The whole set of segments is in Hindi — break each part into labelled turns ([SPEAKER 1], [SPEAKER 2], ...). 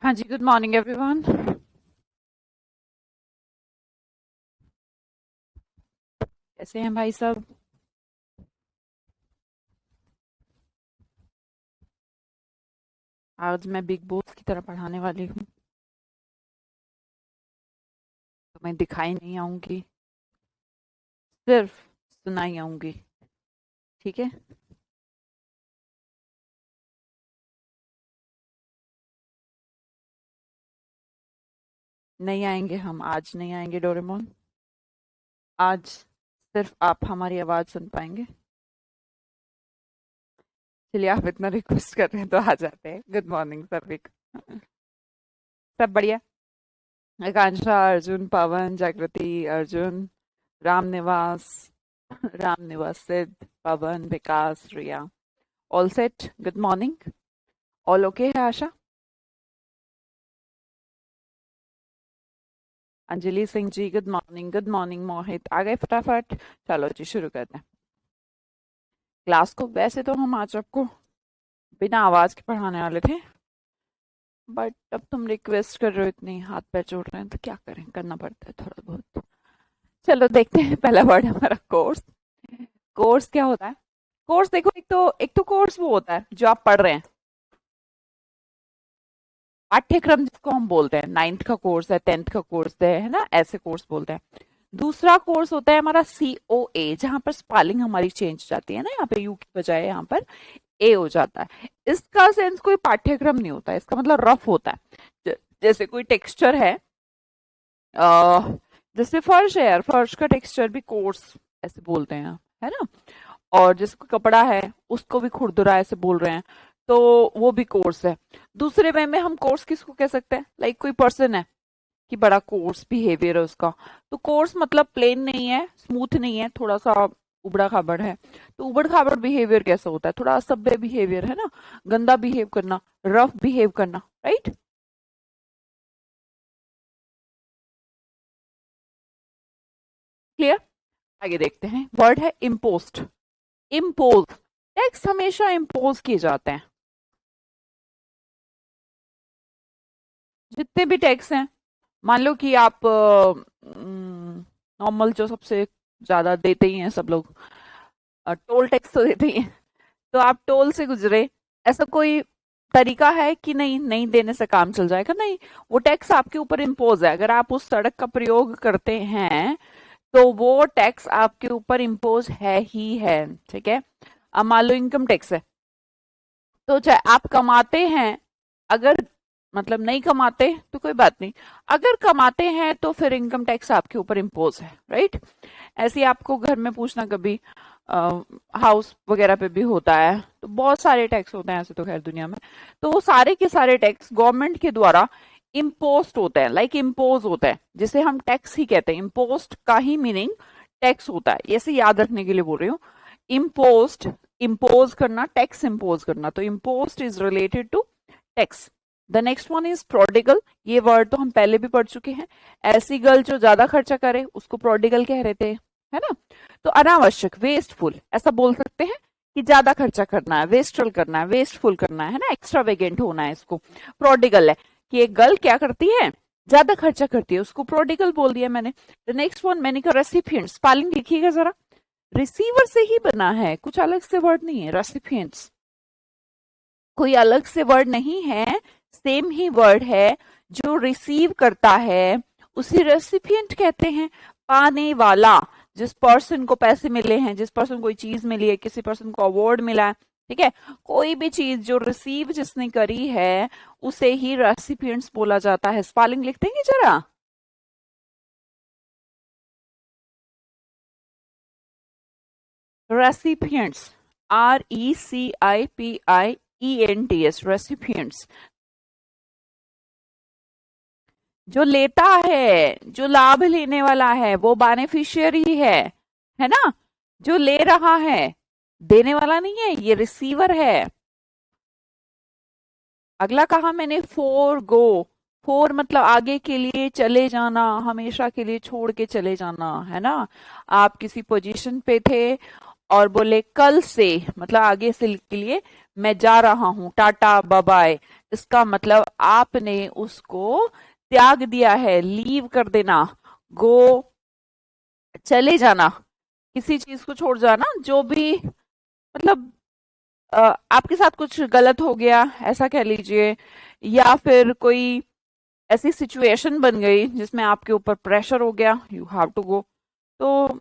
[SPEAKER 1] हाँ जी, गुड मॉर्निंग एवरीवन। कैसे हैं भाई सब? आज मैं बिग बॉस की तरह पढ़ाने वाली हूँ। तो मैं दिखाई नहीं आऊंगी, सिर्फ सुनाई आऊंगी। ठीक है। नहीं आएंगे, हम आज नहीं आएंगे डोरेमोन। आज सिर्फ आप हमारी आवाज सुन पाएंगे। चलिए, आप इतना रिक्वेस्ट कर रहे हैं तो आ जाते हैं। गुड मॉर्निंग सभी को। सब बढ़िया? आकांक्षा, अर्जुन, पवन, जागृति, Arjun, Ram Niwas, Ram Niwas, Siddh, Pawan, Vikas, Riya. All set? Good morning. All okay है Asha? Anjali Singh ji, good morning. Good morning Mohit, आ गए फटाफट। चलो जी, शुरू करते हैं क्लास को। वैसे तो हम आज आपको बिना आवाज के पढ़ाने वाले थे, बट अब तुम रिक्वेस्ट कर रहे हो, इतनी हाथ पैर जोड़ रहे हैं, तो क्या करें, करना पड़ता है थोड़ा बहुत। चलो देखते हैं। पहला वर्ड हमारा कोर्स। कोर्स क्या होता है? कोर्स देखो, एक तो कोर्स वो होता है जो आप पढ़ रहे हैं। पाठ्यक्रम जिसको हम बोलते हैं, 9th का कोर्स है, 10th का कोर्स है ना, ऐसे कोर्स बोलते हैं। दूसरा कोर्स होता है हमारा COA, जहां पर स्पेलिंग हमारी चेंज हो जाती है ना, यहाँ पे यू की बजाय यहाँ पर ए हो जाता है। इसका सेंस कोई पाठ्यक्रम नहीं होता है, इसका मतलब रफ होता है। जैसे कोई टेक्सचर है, अ, जैसे फर्श है यार, फर्श का टेक्सचर भी कोर्स ऐसे बोलते हैं, है ना। और जैसे कोई कपड़ा है, उसको भी खुरदुरा ऐसे बोल रहे हैं, तो वो भी कोर्स है। दूसरे वे में हम कोर्स किसको कह सकते हैं? लाइक कोई पर्सन है कि बड़ा कोर्स बिहेवियर है उसका, तो कोर्स मतलब प्लेन नहीं है, स्मूथ नहीं है, थोड़ा सा उबड़ा खाबड़ है। तो उबड़ खाबड़ बिहेवियर कैसा होता है? थोड़ा असभ्य बिहेवियर, है ना, गंदा बिहेव करना, रफ बिहेव करना, राइट। क्लियर? आगे देखते हैं। वर्ड है इम्पोस्ट। इम्पोज, टैक्स हमेशा इम्पोज किए जाते हैं। जितने भी टैक्स हैं, मान लो कि आप नॉर्मल जो सबसे ज्यादा देते ही हैं सब लोग, टोल टैक्स तो देते ही हैं। तो आप टोल से गुजरे, ऐसा कोई तरीका है कि नहीं, नहीं देने से काम चल जाएगा? नहीं, वो टैक्स आपके ऊपर इम्पोज है। अगर आप उस सड़क का प्रयोग करते हैं तो वो टैक्स आपके ऊपर इम्पोज है ही है। ठीक है। अब मान लो इनकम टैक्स है, तो चाहे आप कमाते हैं, अगर मतलब नहीं कमाते तो कोई बात नहीं, अगर कमाते हैं तो फिर इनकम टैक्स आपके ऊपर इम्पोज है, राइट। ऐसे ही आपको घर में पूछना कभी, हाउस वगैरह पे भी होता है, तो बहुत सारे टैक्स होते हैं ऐसे तो खैर दुनिया में। तो वो सारे के सारे टैक्स गवर्नमेंट के द्वारा इम्पोस्ट होते हैं, लाइक इम्पोज होता है, जिसे हम टैक्स ही कहते हैं। इम्पोस्ट का ही मीनिंग टैक्स होता है, ऐसे याद रखने के लिए बोल रही हूँ। इम्पोस्ट, इम्पोज करना, टैक्स इम्पोज करना, तो impost is related to tax. The next one is prodigal. ये वर्ड तो हम पहले भी पढ़ चुके हैं। ऐसी गर्ल जो ज्यादा खर्चा करे उसको प्रोडिगल कह रहे थे, है ना। तो अनावश्यक, वेस्टफुल, ऐसा बोल सकते हैं कि ज्यादा खर्चा करना है, वेस्टफुल करना है, वेस्टफुल करना है ना, एक्स्ट्रावेगेंट होना है, इसको प्रोडिगल है। कि एक गर्ल क्या करती है, ज्यादा खर्चा करती है, उसको प्रोडिगल बोल दिया मैंने। द नेक्स्ट वन मैंने कहा रेसिपिएंट। स्पेलिंग लिखिएगा जरा, रिसीवर से ही बना है, कुछ अलग से वर्ड नहीं है। रेसिपिएंट्स कोई अलग से वर्ड नहीं है, सेम ही वर्ड है। जो रिसीव करता है उसी रेसिपिएंट कहते हैं। पाने वाला, जिस पर्सन को पैसे मिले हैं, जिस पर्सन को कोई चीज मिली है, किसी पर्सन को अवार्ड मिला है, ठीक है, कोई भी चीज जो रिसीव जिसने करी है उसे ही रेसिपिएंट्स बोला जाता है। स्पेलिंग लिख देंगे जरा। Recipients, RECIPIENTS, recipients. जो लेता है, जो लाभ लेने वाला है वो बेनिफिशियरी है ना। जो ले रहा है, देने वाला नहीं है, ये रिसीवर है। अगला कहा मैंने, फोर गो। फोर मतलब आगे के लिए, चले जाना, हमेशा के लिए छोड़ के चले जाना, है ना। आप किसी पोजीशन पे थे और बोले कल से, मतलब आगे से के लिए, मैं जा रहा हूं, टाटा बाय बाय। इसका मतलब आपने उसको त्याग दिया है, लीव कर देना, गो, चले जाना, किसी चीज को छोड़ जाना, जो भी मतलब आपके साथ कुछ गलत हो गया ऐसा कह लीजिए, या फिर कोई ऐसी सिचुएशन बन गई जिसमें आपके ऊपर प्रेशर हो गया, यू हैव टू गो। तो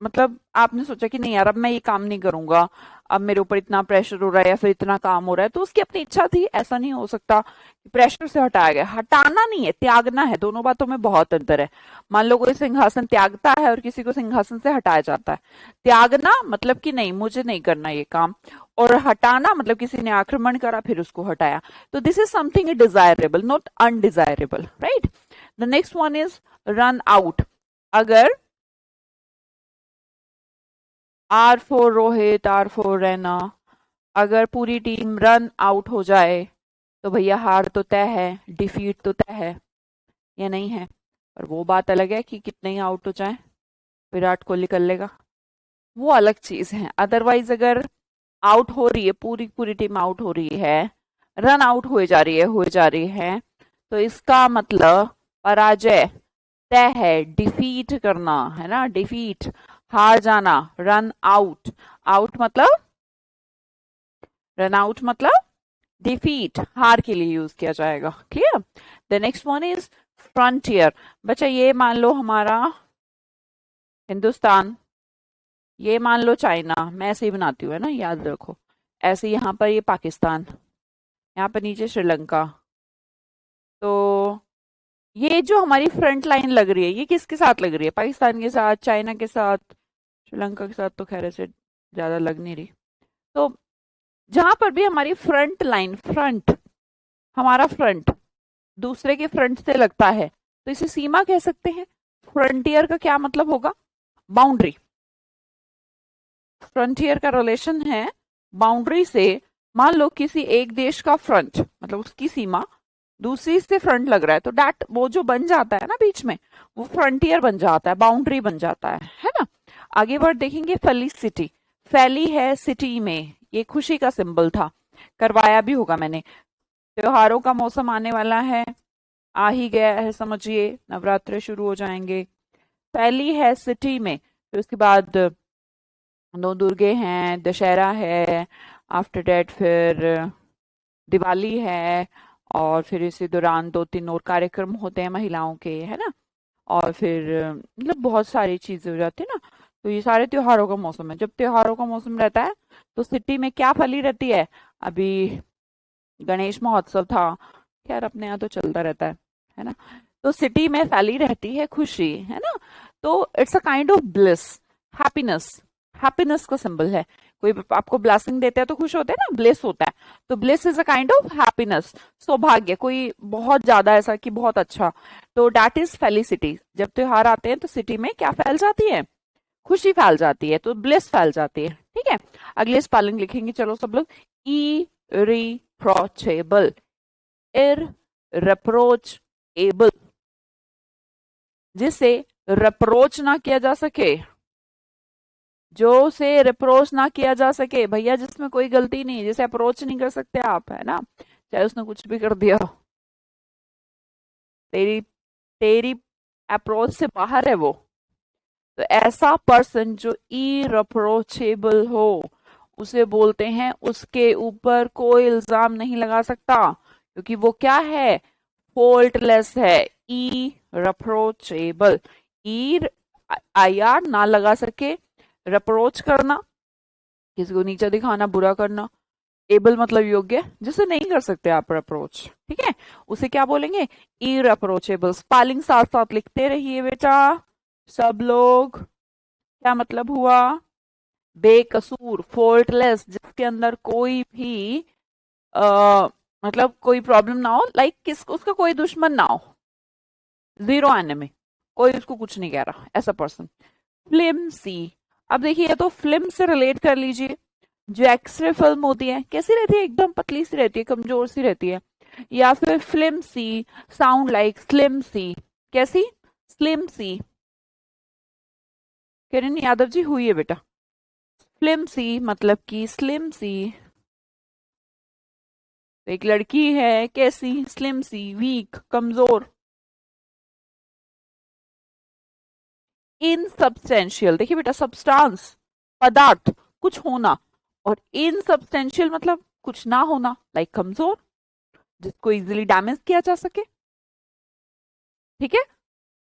[SPEAKER 1] मतलब आपने सोचा कि नहीं यार अब मैं ये काम नहीं करूंगा, अब मेरे ऊपर इतना प्रेशर हो रहा है या फिर इतना काम हो रहा है, तो उसकी अपनी इच्छा थी, ऐसा नहीं हो सकता कि प्रेशर से हटाया गया। हटाना नहीं है, त्यागना है, दोनों बातों में बहुत अंतर है। मान लो कोई सिंहासन त्यागता है और किसी को सिंहासन से हटाया जाता है। त्यागना मतलब कि नहीं मुझे नहीं करना ये काम, और हटाना मतलब किसी ने आक्रमण करा फिर उसको हटाया। तो this is something desirable, not undesirable, right. The next one is run out. अगर R for Rohit, R for Raina, अगर पूरी टीम रन आउट हो जाए तो भैया हार तो तय है, डिफीट तो तय है, या नहीं है। पर वो बात अलग है कि कितने ही आउट हो जाए, विराट कोहली कर लेगा, वो अलग चीज है। अदरवाइज अगर आउट हो रही है, पूरी पूरी टीम आउट हो रही है, रन आउट हो जा रही है, तो इसका मतलब पराजय तय है, डिफीट करना है ना, डिफीट, हार जाना, रन आउट। आउट मतलब, रन आउट मतलब डिफीट, हार के लिए यूज किया जाएगा, clear. The next one is frontier. बच्चा ये मान लो हमारा हिंदुस्तान, ये मान लो चाइना, मैं ऐसे ही बनाती हूँ है ना, याद रखो। ऐसे यहाँ पर ये पाकिस्तान, यहाँ पर नीचे श्रीलंका। तो ये जो हमारी फ्रंट लाइन लग रही है, ये किसके साथ लग रही है? पाकिस्तान के साथ, चाइना के साथ, श्रीलंका के साथ तो खैर ऐसे ज्यादा लग नहीं रही। तो जहां पर भी हमारी फ्रंट लाइन, फ्रंट, हमारा फ्रंट दूसरे के फ्रंट से लगता है, तो इसे सीमा कह सकते हैं। फ्रंटियर का क्या मतलब होगा? बाउंड्री। फ्रंटियर का रिलेशन है बाउंड्री से। मान लो किसी एक देश का फ्रंट, मतलब उसकी सीमा दूसरी से फ्रंट लग रहा है, तो डैट वो जो बन जाता है ना बीच में, वो फ्रंटियर बन जाता है, बाउंड्री बन जाता है ना। आगे बढ़ देखेंगे, फेलिसिटी। फैली है सिटी में, ये खुशी का सिंबल था, करवाया भी होगा मैंने। त्योहारों का मौसम आने वाला है, आ ही गया है समझिए, नवरात्रे शुरू हो जाएंगे। फैली है सिटी में, फिर उसके बाद नौ दुर्गे हैं, दशहरा है, आफ्टर डेट फिर दिवाली है, और फिर इसी दौरान 2-3 और कार्यक्रम होते हैं महिलाओं के, है ना। और फिर मतलब बहुत सारी चीजें हो जाती है ना। तो ये सारे त्योहारों का मौसम है। जब त्योहारों का मौसम रहता है तो सिटी में क्या फैली रहती है? अभी गणेश महोत्सव था, खैर अपने यहाँ तो चलता रहता है ना। तो सिटी में फैली रहती है खुशी, है ना। तो it's a kind of bliss, happiness, happiness का सिंबल है। कोई आपको ब्लेसिंग देता है तो खुश होते हैं ना, ब्लिस होता है। तो bliss is a kind of happiness, सौभाग्य, कोई बहुत ज्यादा ऐसा कि बहुत अच्छा। तो दैट इज फेलिसिटी। जब त्योहार आते हैं तो सिटी में क्या फैल जाती है? खुशी फैल जाती है, तो ब्लिस फैल जाती है, ठीक है। अगले स्पेलिंग लिखेंगे चलो सब लोग। इरिप्रोचेबल, इरप्रोचेबल, जिसे रिप्रोच ना किया जा सके, जो से रिप्रोच ना किया जा सके भैया, जिसमें कोई गलती नहीं, जिसे अप्रोच नहीं कर सकते आप, है ना, चाहे उसने कुछ भी कर दिया हो, तेरी तेरी अप्रोच से बाहर है वो। तो ऐसा पर्सन जो इरप्रोचेबल हो, उसे बोलते हैं उसके ऊपर कोई इल्जाम नहीं लगा सकता, क्योंकि वो क्या है? फॉल्टलेस है, इरप्रोचेबल। ई आई आर ना लगा सके, रिप्रोच करना, किसी को नीचा दिखाना, बुरा करना। एबल मतलब योग्य, जिसे नहीं कर सकते आप अप्रोच, ठीक है, उसे क्या बोलेंगे? इरअप्रोचेबल। स्पेलिंग साथ साथ लिखते रहिए बेटा सब लोग। क्या मतलब हुआ? बेकसूर, फॉल्टलेस, जिसके अंदर कोई भी मतलब कोई प्रॉब्लम ना हो, लाइक किस उसका कोई दुश्मन ना हो, जीरो एनिमी, कोई उसको कुछ नहीं कह रहा, ऐसा पर्सन। फ्लिमसी, अब देखिए या तो फिल्म से रिलेट कर लीजिए। जो एक्सरे फिल्म होती है कैसी रहती है? एकदम पतली सी रहती है, कमजोर सी रहती है। या फिर फिल्म सी, साउंड लाइक स्लिम सी, कैसी? स्लिम सी। किरण यादव जी हुई है बेटा, फ्लिमसी मतलब कि स्लिम सी। तो एक लड़की है कैसी, स्लिम सी, वीक, कमजोर। इनसब्सटेंशियल, देखिए बेटा, सब्सटेंस पदार्थ, कुछ होना, और इनसब्सटेंशियल मतलब कुछ ना होना, लाइक कमजोर, जिसको इजीली डैमेज किया जा सके, ठीक है,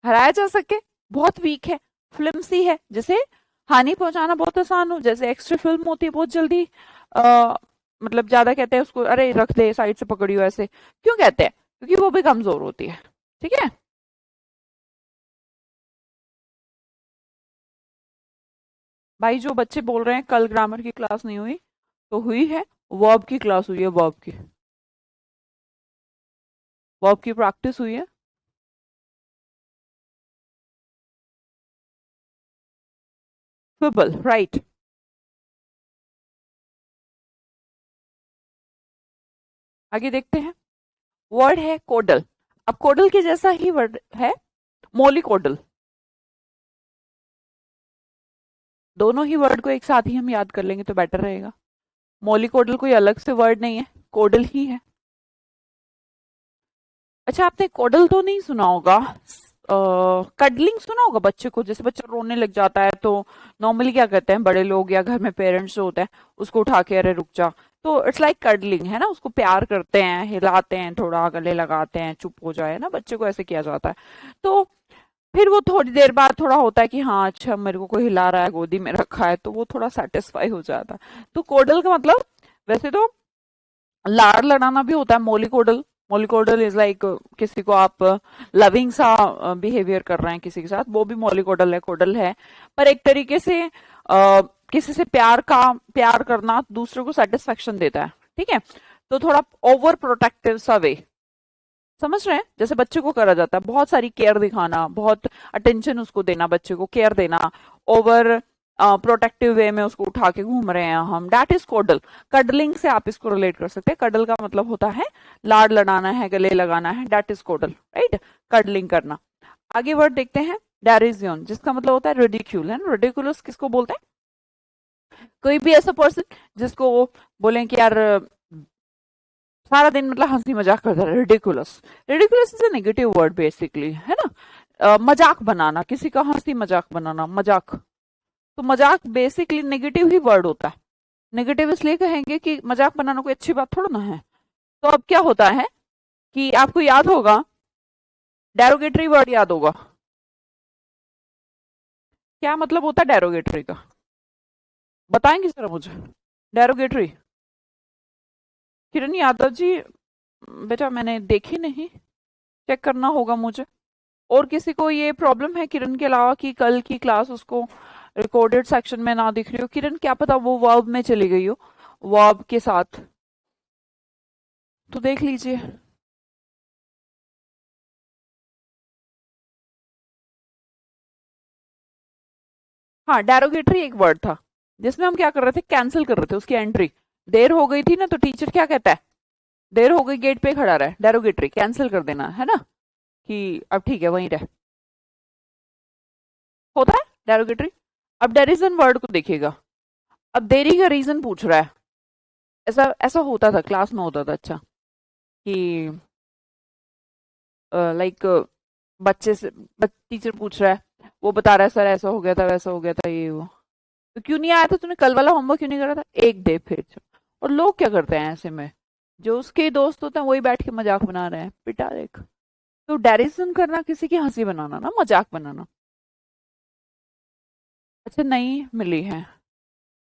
[SPEAKER 1] हराया जा सके, बहुत वीक है, फ्लिमसी है, जिसे हानि पहुंचाना बहुत आसान हो, जैसे एक्स्ट्रा फिल्म होती है बहुत जल्दी, आ, मतलब ज्यादा कहते हैं उसको, अरे रख दे साइड से पकड़ियो, ऐसे क्यों कहते हैं, क्योंकि वो भी कमजोर होती है, ठीक है। भाई जो बच्चे बोल रहे हैं कल ग्रामर की क्लास नहीं हुई, तो हुई है, वर्ब की क्लास हुई है, वर्ब की प्रैक्टिस हुई है। क्विबल, राइट। आगे देखते हैं, वर्ड है कोडल। अब कोडल के जैसा ही वर्ड है मोलिकोडल। दोनों ही वर्ड को एक साथ ही हम याद कर लेंगे तो बेटर रहेगा। मोलिकोडल कोई अलग से वर्ड नहीं है, कोडल ही है। अच्छा, आपने कोडल तो नहीं सुना होगा, कडलिंग सुना होगा बच्चे को, जैसे बच्चा रोने लग जाता है तो नॉर्मली क्या करते हैं बड़े लोग या घर में पेरेंट्स जो होते हैं, उसको उठा के अरे रुक जा, तो इट्स लाइक कडलिंग है ना, उसको प्यार करते हैं, हिलाते हैं, थोड़ा गले लगाते हैं, चुप हो जाए ना, बच्चे को ऐसे किया जाता है। तो फिर वो थोड़ी देर बाद थोड़ा होता है कि हाँ अच्छा मेरे को कोई हिला रहा है, गोदी में रखा है, तो वो थोड़ा सेटिस्फाई हो जाता है। तो कोडल का मतलब वैसे तो लाड़ लड़ाना भी होता है, मोलिकोडल। मोलिकोडल इज लाइक किसी को आप लविंग सा बिहेवियर कर रहे हैं किसी के साथ, वो भी मोलिकोडल है, कोडल है। पर एक तरीके से किसी से प्यार करना दूसरे को सेटिस्फेक्शन देता है, ठीक है। तो थोड़ा ओवर प्रोटेक्टिव सा वे, समझ रहे हैं, जैसे बच्चे को करा जाता है, बहुत सारी केयर दिखाना, बहुत अटेंशन उसको देना, बच्चे को केयर देना, ओवर प्रोटेक्टिव वे में उसको उठा के घूम रहे हैं हम, दैट इज कोडल। कडलिंग से आप इसको रिलेट कर सकते हैं, कडल का मतलब होता है लाड़ लड़ाना है, गले लगाना है, that is codal, right, cuddling करना। आगे वर्ड देखते हैं, डेरिजियन, जिसका मतलब होता है रिडिक्यूल, है ना, रिडिकुलस किसको बोलते हैं, कोई भी ऐसा पर्सन जिसको बोले कि यार सारा दिन मतलब हंसी मजाक करता है, ridiculous. Ridiculous is a negative word basically, है ना, मजाक बनाना, किसी का हंसी मजाक बनाना, मजाक। तो मजाक बेसिकली नेगेटिव ही वर्ड होता है। नेगेटिव इसलिए कहेंगे कि मजाक बनाना कोई अच्छी बात थोड़ा ना है। तो अब क्या होता है कि आपको याद होगा, डेरोगेटरी वर्ड याद होगा, क्या मतलब होता है डेरोगेटरी का, बताएंगे जरा मुझे, डेरोगेटरी। किरण यादव जी, बेटा मैंने देखी नहीं, चेक करना होगा मुझे। और किसी को ये प्रॉब्लम है किरण के अलावा कि कल की क्लास उसको रिकॉर्डेड सेक्शन में ना दिख रही हो, किरण क्या पता वो वर्ब में चली गई हो, वर्ब के साथ, तो देख लीजिए। हाँ, डेरोगेटरी एक वर्ड था जिसमें हम क्या कर रहे थे, कैंसिल कर रहे थे उसकी एंट्री। देर हो गई थी ना, तो टीचर क्या कहता है, देर हो गई गेट पे खड़ा रहे, डेरोगेटरी कैंसिल कर देना, है ना, कि अब ठीक है वहीं रह, होता है डेरोगेटरी। अब डेरिजन वर्ड को देखिएगा, अब देरी का रीजन पूछ रहा है, ऐसा ऐसा होता था क्लास में, होता था, अच्छा, कि लाइक बच्चे से टीचर पूछ रहा है, वो बता रहा है सर ऐसा हो गया था, वैसा हो गया था, ये वो, तो क्यों नहीं आया था तूने कल वाला होमवर्क, क्यों नहीं करा था, एक डे फिर। और लोग क्या करते हैं ऐसे में, जो उसके दोस्त होते हैं वही बैठ के मजाक बना रहे हैं, पिटा देख। तो डेरिसन करना किसी की हंसी बनाना ना, मजाक बनाना। अच्छा, नहीं मिली है,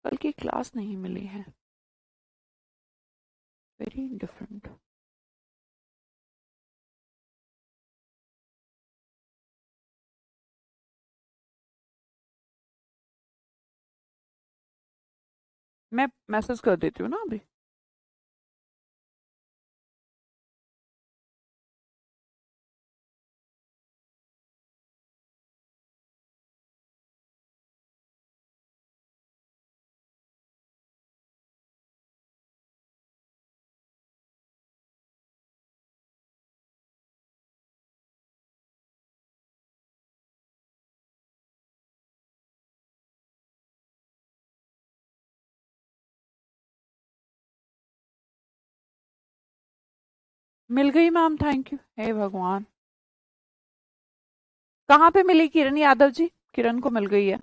[SPEAKER 1] कल की क्लास नहीं मिली है, वेरी डिफरेंट। मैं मैसेज कर देती हूँ ना अभी। मिल गई मैम, थैंक यू, हे भगवान। कहाँ पे मिली किरण यादव जी? किरण को मिल गई है,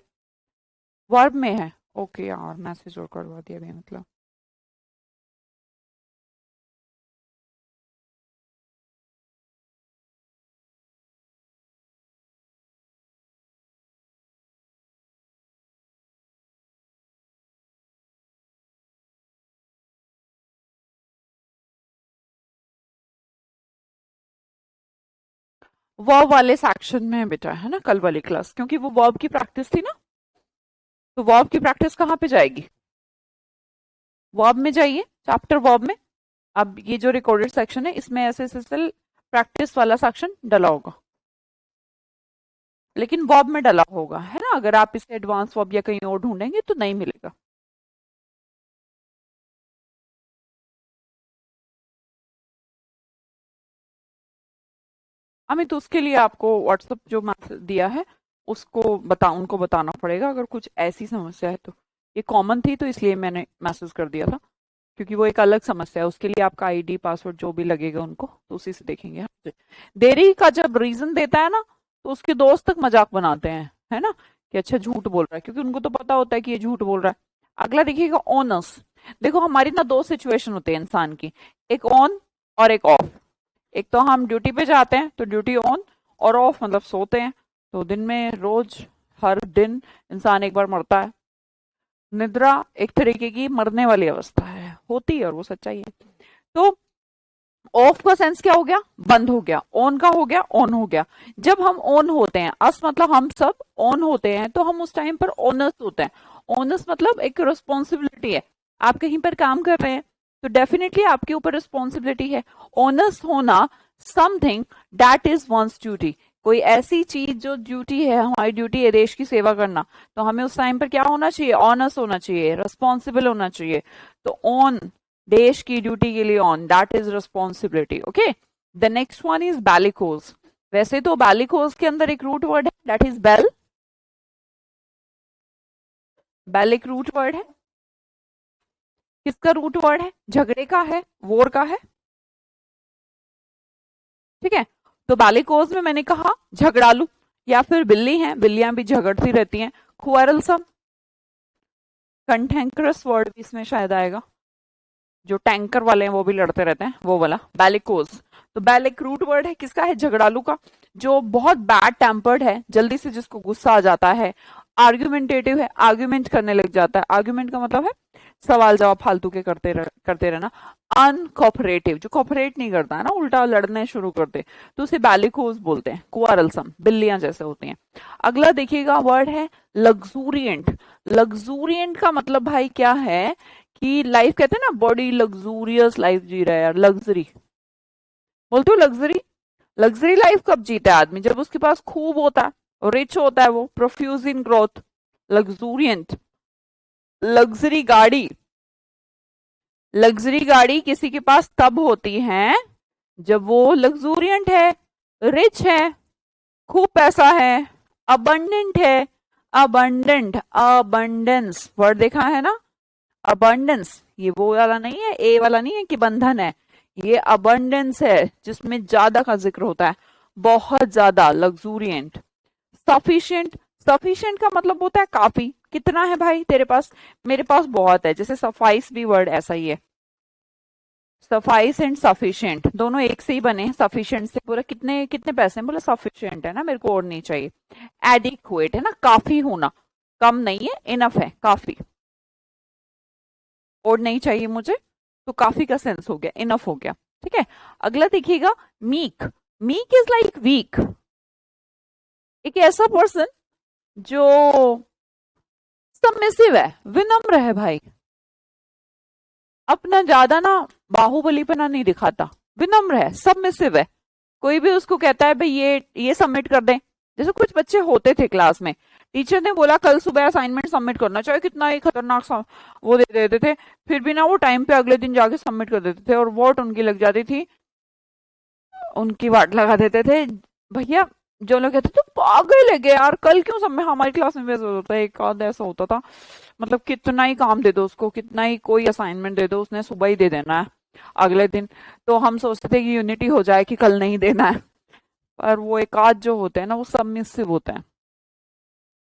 [SPEAKER 1] वर्ब में है। ओके यार, मैसेज और करवा दिया भी मतलब। वर्ब वाले सेक्शन में है बेटा, है ना, कल वाली क्लास, क्योंकि वो वर्ब की प्रैक्टिस थी ना। तो वर्ब की प्रैक्टिस कहाँ पे जाएगी? वर्ब में जाइए, चैप्टर वर्ब में। अब ये जो रिकॉर्डेड सेक्शन है इसमें एसएसएल प्रैक्टिस वाला सेक्शन डला होगा, लेकिन वर्ब में डला होगा, है ना। अगर आप इसे एडवांस वर्ब या कहीं और ढूंढेंगे तो नहीं मिलेगा। हमें तो उसके लिए आपको व्हाट्सएप जो मैसेज दिया है उसको उनको बताना पड़ेगा, अगर कुछ ऐसी समस्या है तो। ये कॉमन थी तो इसलिए मैंने मैसेज कर दिया था, क्योंकि वो एक अलग समस्या है, उसके लिए आपका आईडी पासवर्ड जो भी लगेगा उनको तो उसी से देखेंगे हम। देरी का जब रीजन देता है ना तो उसके दोस्त तक मजाक बनाते हैं, है ना, कि अच्छा झूठ बोल रहा है, क्योंकि उनको तो पता होता है कि ये झूठ बोल रहा है। अगला देखिएगा, ऑनर्स। देखो हमारी ना दो सिचुएशन होते हैं इंसान की, एक ऑन और एक ऑफ। एक तो हम ड्यूटी पे जाते हैं तो ड्यूटी ऑन, और ऑफ मतलब सोते हैं। तो दिन में रोज, हर दिन इंसान एक बार मरता है। निद्रा एक तरीके की मरने वाली अवस्था है, होती है, और वो सच्चाई है। तो ऑफ का सेंस क्या हो गया? बंद हो गया। ऑन का हो गया ऑन हो गया। जब हम ऑन होते हैं, अस मतलब हम सब ऑन होते हैं, तो हम उस टाइम पर ऑनर्स होते हैं। ऑनर्स मतलब एक रिस्पॉन्सिबिलिटी है। आप कहीं पर काम कर रहे हैं तो डेफिनेटली आपके ऊपर रिस्पॉन्सिबिलिटी है। ऑनर्स होना something that is once duty, कोई ऐसी चीज जो ड्यूटी है, हमारी ड्यूटी है देश की सेवा करना, तो हमें उस टाइम पर क्या होना चाहिए? ऑनर्स होना चाहिए, रिस्पॉन्सिबल होना चाहिए। तो ऑन, देश की ड्यूटी के लिए on, that is responsibility. Okay, the next one is bellicose. वैसे तो बैलिकोज के अंदर एक रूट वर्ड है, दैट इज बेल। बेल एक रूट वर्ड है। किसका रूट वर्ड है? झगड़े का है, वॉर का है। ठीक है, तो बैलिकोज में मैंने कहा झगड़ालू, या फिर बिल्ली है, बिल्लियां भी झगड़ती रहती हैं। क्वेरलसम, कंटेंक्रस वर्ड भी इसमें शायद आएगा, जो टैंकर वाले हैं वो भी लड़ते रहते हैं, वो वाला बैलिकोज। तो बैल एक रूट वर्ड है, किसका है? झगड़ालू का, जो बहुत बैड टेम्पर्ड है, जल्दी से जिसको गुस्सा आ जाता है। आर्ग्यूमेंटेटिव है, आर्ग्यूमेंट करने लग जाता है। आर्ग्यूमेंट का मतलब है सवाल जवाब फालतू के करते रहना। अनकोऑपरेटिव, जो कोऑपरेट नहीं करता है ना, उल्टा लड़ने शुरू करते, तो उसे बैलिकोज बोलते हैं। क्वारलसम, बिल्लियां जैसे होती हैं। अगला देखिएगा वर्ड है लग्जूरियंट। लग्जूरियंट का मतलब भाई क्या है कि लाइफ, कहते हैं ना बड़ी लग्जूरियस लाइफ जी रहा है यार, लग्जरी बोलते हो। लग्जरी, लग्जरी लाइफ कब जीता है आदमी? जब उसके पास खूब होता है, रिच होता है, वो प्रोफ्यूज इन ग्रोथ, लग्जूरियंट। लग्जरी गाड़ी, लग्जरी गाड़ी किसी के पास तब होती है जब वो लग्जूरियंट है, रिच है, खूब पैसा है, अबंडेंट है। अबंडेंट, अबंडेंस वर्ड देखा है ना, अबंडेंस, ये वो वाला नहीं है, ए वाला नहीं है कि बंधन है, ये अबंडेंस है जिसमें ज्यादा का जिक्र होता है, बहुत ज्यादा, लग्जूरियंट। सफिशिएंट, सफिशिएंट का मतलब होता है काफी, कितना है भाई तेरे पास, मेरे पास बहुत है। जैसे सफाइस भी वर्ड ऐसा ही है, सफाइस एंड सफिशिएंट दोनों एक से ही बने। सफिशिएंट से पूरा कितने कितने पैसे हैं, बोला सफिशिएंट है ना, मेरे को और नहीं चाहिए। एडिक्वेट है ना, काफी होना, कम नहीं है, इनफ है, काफी, और नहीं चाहिए मुझे, तो काफी का सेंस हो गया, इनफ हो गया। ठीक है, अगला देखिएगा, meek. Meek is like weak, एक ऐसा पर्सन जो सबमिसिव है, विनम्र है भाई, अपना ज्यादा ना बाहुबलीपना नहीं दिखाता, विनम्र है, सबमिसिव है। कोई भी उसको कहता है भाई ये सबमिट कर दें, जैसे कुछ बच्चे होते थे क्लास में, टीचर ने बोला कल सुबह असाइनमेंट सबमिट करना, चाहे कितना ही खतरनाक वो दे देते थे, फिर भी ना वो टाइम पे अगले दिन जाके सबमिट कर देते थे, और वोट उनकी लग जाती थी, उनकी वाट लगा देते थे। भैया जो लोग कहते थे पागल है क्या यार, कल क्यों सबमिट, हमारी क्लास में भी ऐसा होता है, एक आध ऐसा होता था, मतलब कितना ही काम दे दो उसको, कितना ही कोई असाइनमेंट दे दो, उसने सुबह ही दे देना है, अगले दिन। तो हम सोचते थे कि यूनिटी हो जाए कि कल नहीं देना है, पर वो एक आध जो होते हैं ना वो सबमिसिव होते हैं।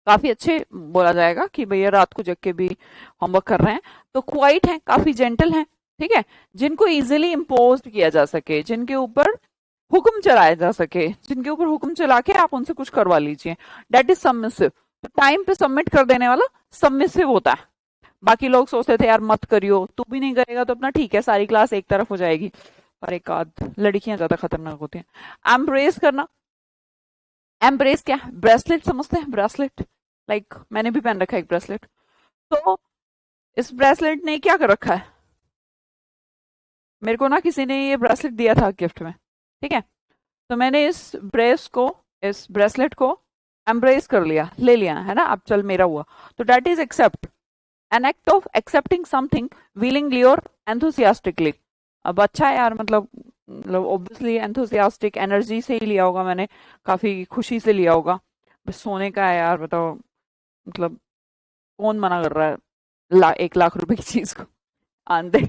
[SPEAKER 1] काफी अच्छे बोला जाएगा कि भैया रात को जग के भी होमवर्क कर रहे हैं। तो क्वाइट हैं, काफी जेंटल हैं, ठीक है, जिनको इजीली इम्पोज किया जा सके, जिनके ऊपर हुक्म चलाया जा सके, जिनके ऊपर हुक्म चला के आप उनसे कुछ करवा लीजिए, दैट इज सबमिसिव। तो टाइम पे सबमिट कर देने वाला सबमिसिव होता है। बाकी लोग सोचते थे यार मत करियो, तू भी नहीं करेगा तो अपना ठीक है, सारी क्लास एक तरफ हो जाएगी। पर एक आध लड़कियां ज्यादा खतरनाक होती हैं। एम्ब्रेस करना, एम्ब्रेस क्या है? ब्रेसलेट समझते हैं? ब्रेसलेट, लाइक मैंने भी पहन रखा है एक ब्रेसलेट। तो इस ब्रेसलेट ने क्या कर रखा है, मेरे को ना किसी ने ये ब्रेसलेट दिया था गिफ्ट में, ठीक है, तो मैंने इस ब्रेसलेट को एम्ब्रेस कर लिया, ले लिया है ना, अब चल मेरा हुआ। तो that is accept, an act of accepting something willingly और एंथुसियास्टिकली। अब अच्छा है यार, मतलब ऑब्वियसली एंथुसियास्टिक एनर्जी से ही लिया होगा मैंने, काफी खुशी से लिया होगा। बस सोने का है यार, बताओ, मतलब कौन मना कर रहा है 1 लाख रुपए की चीज को आंदे।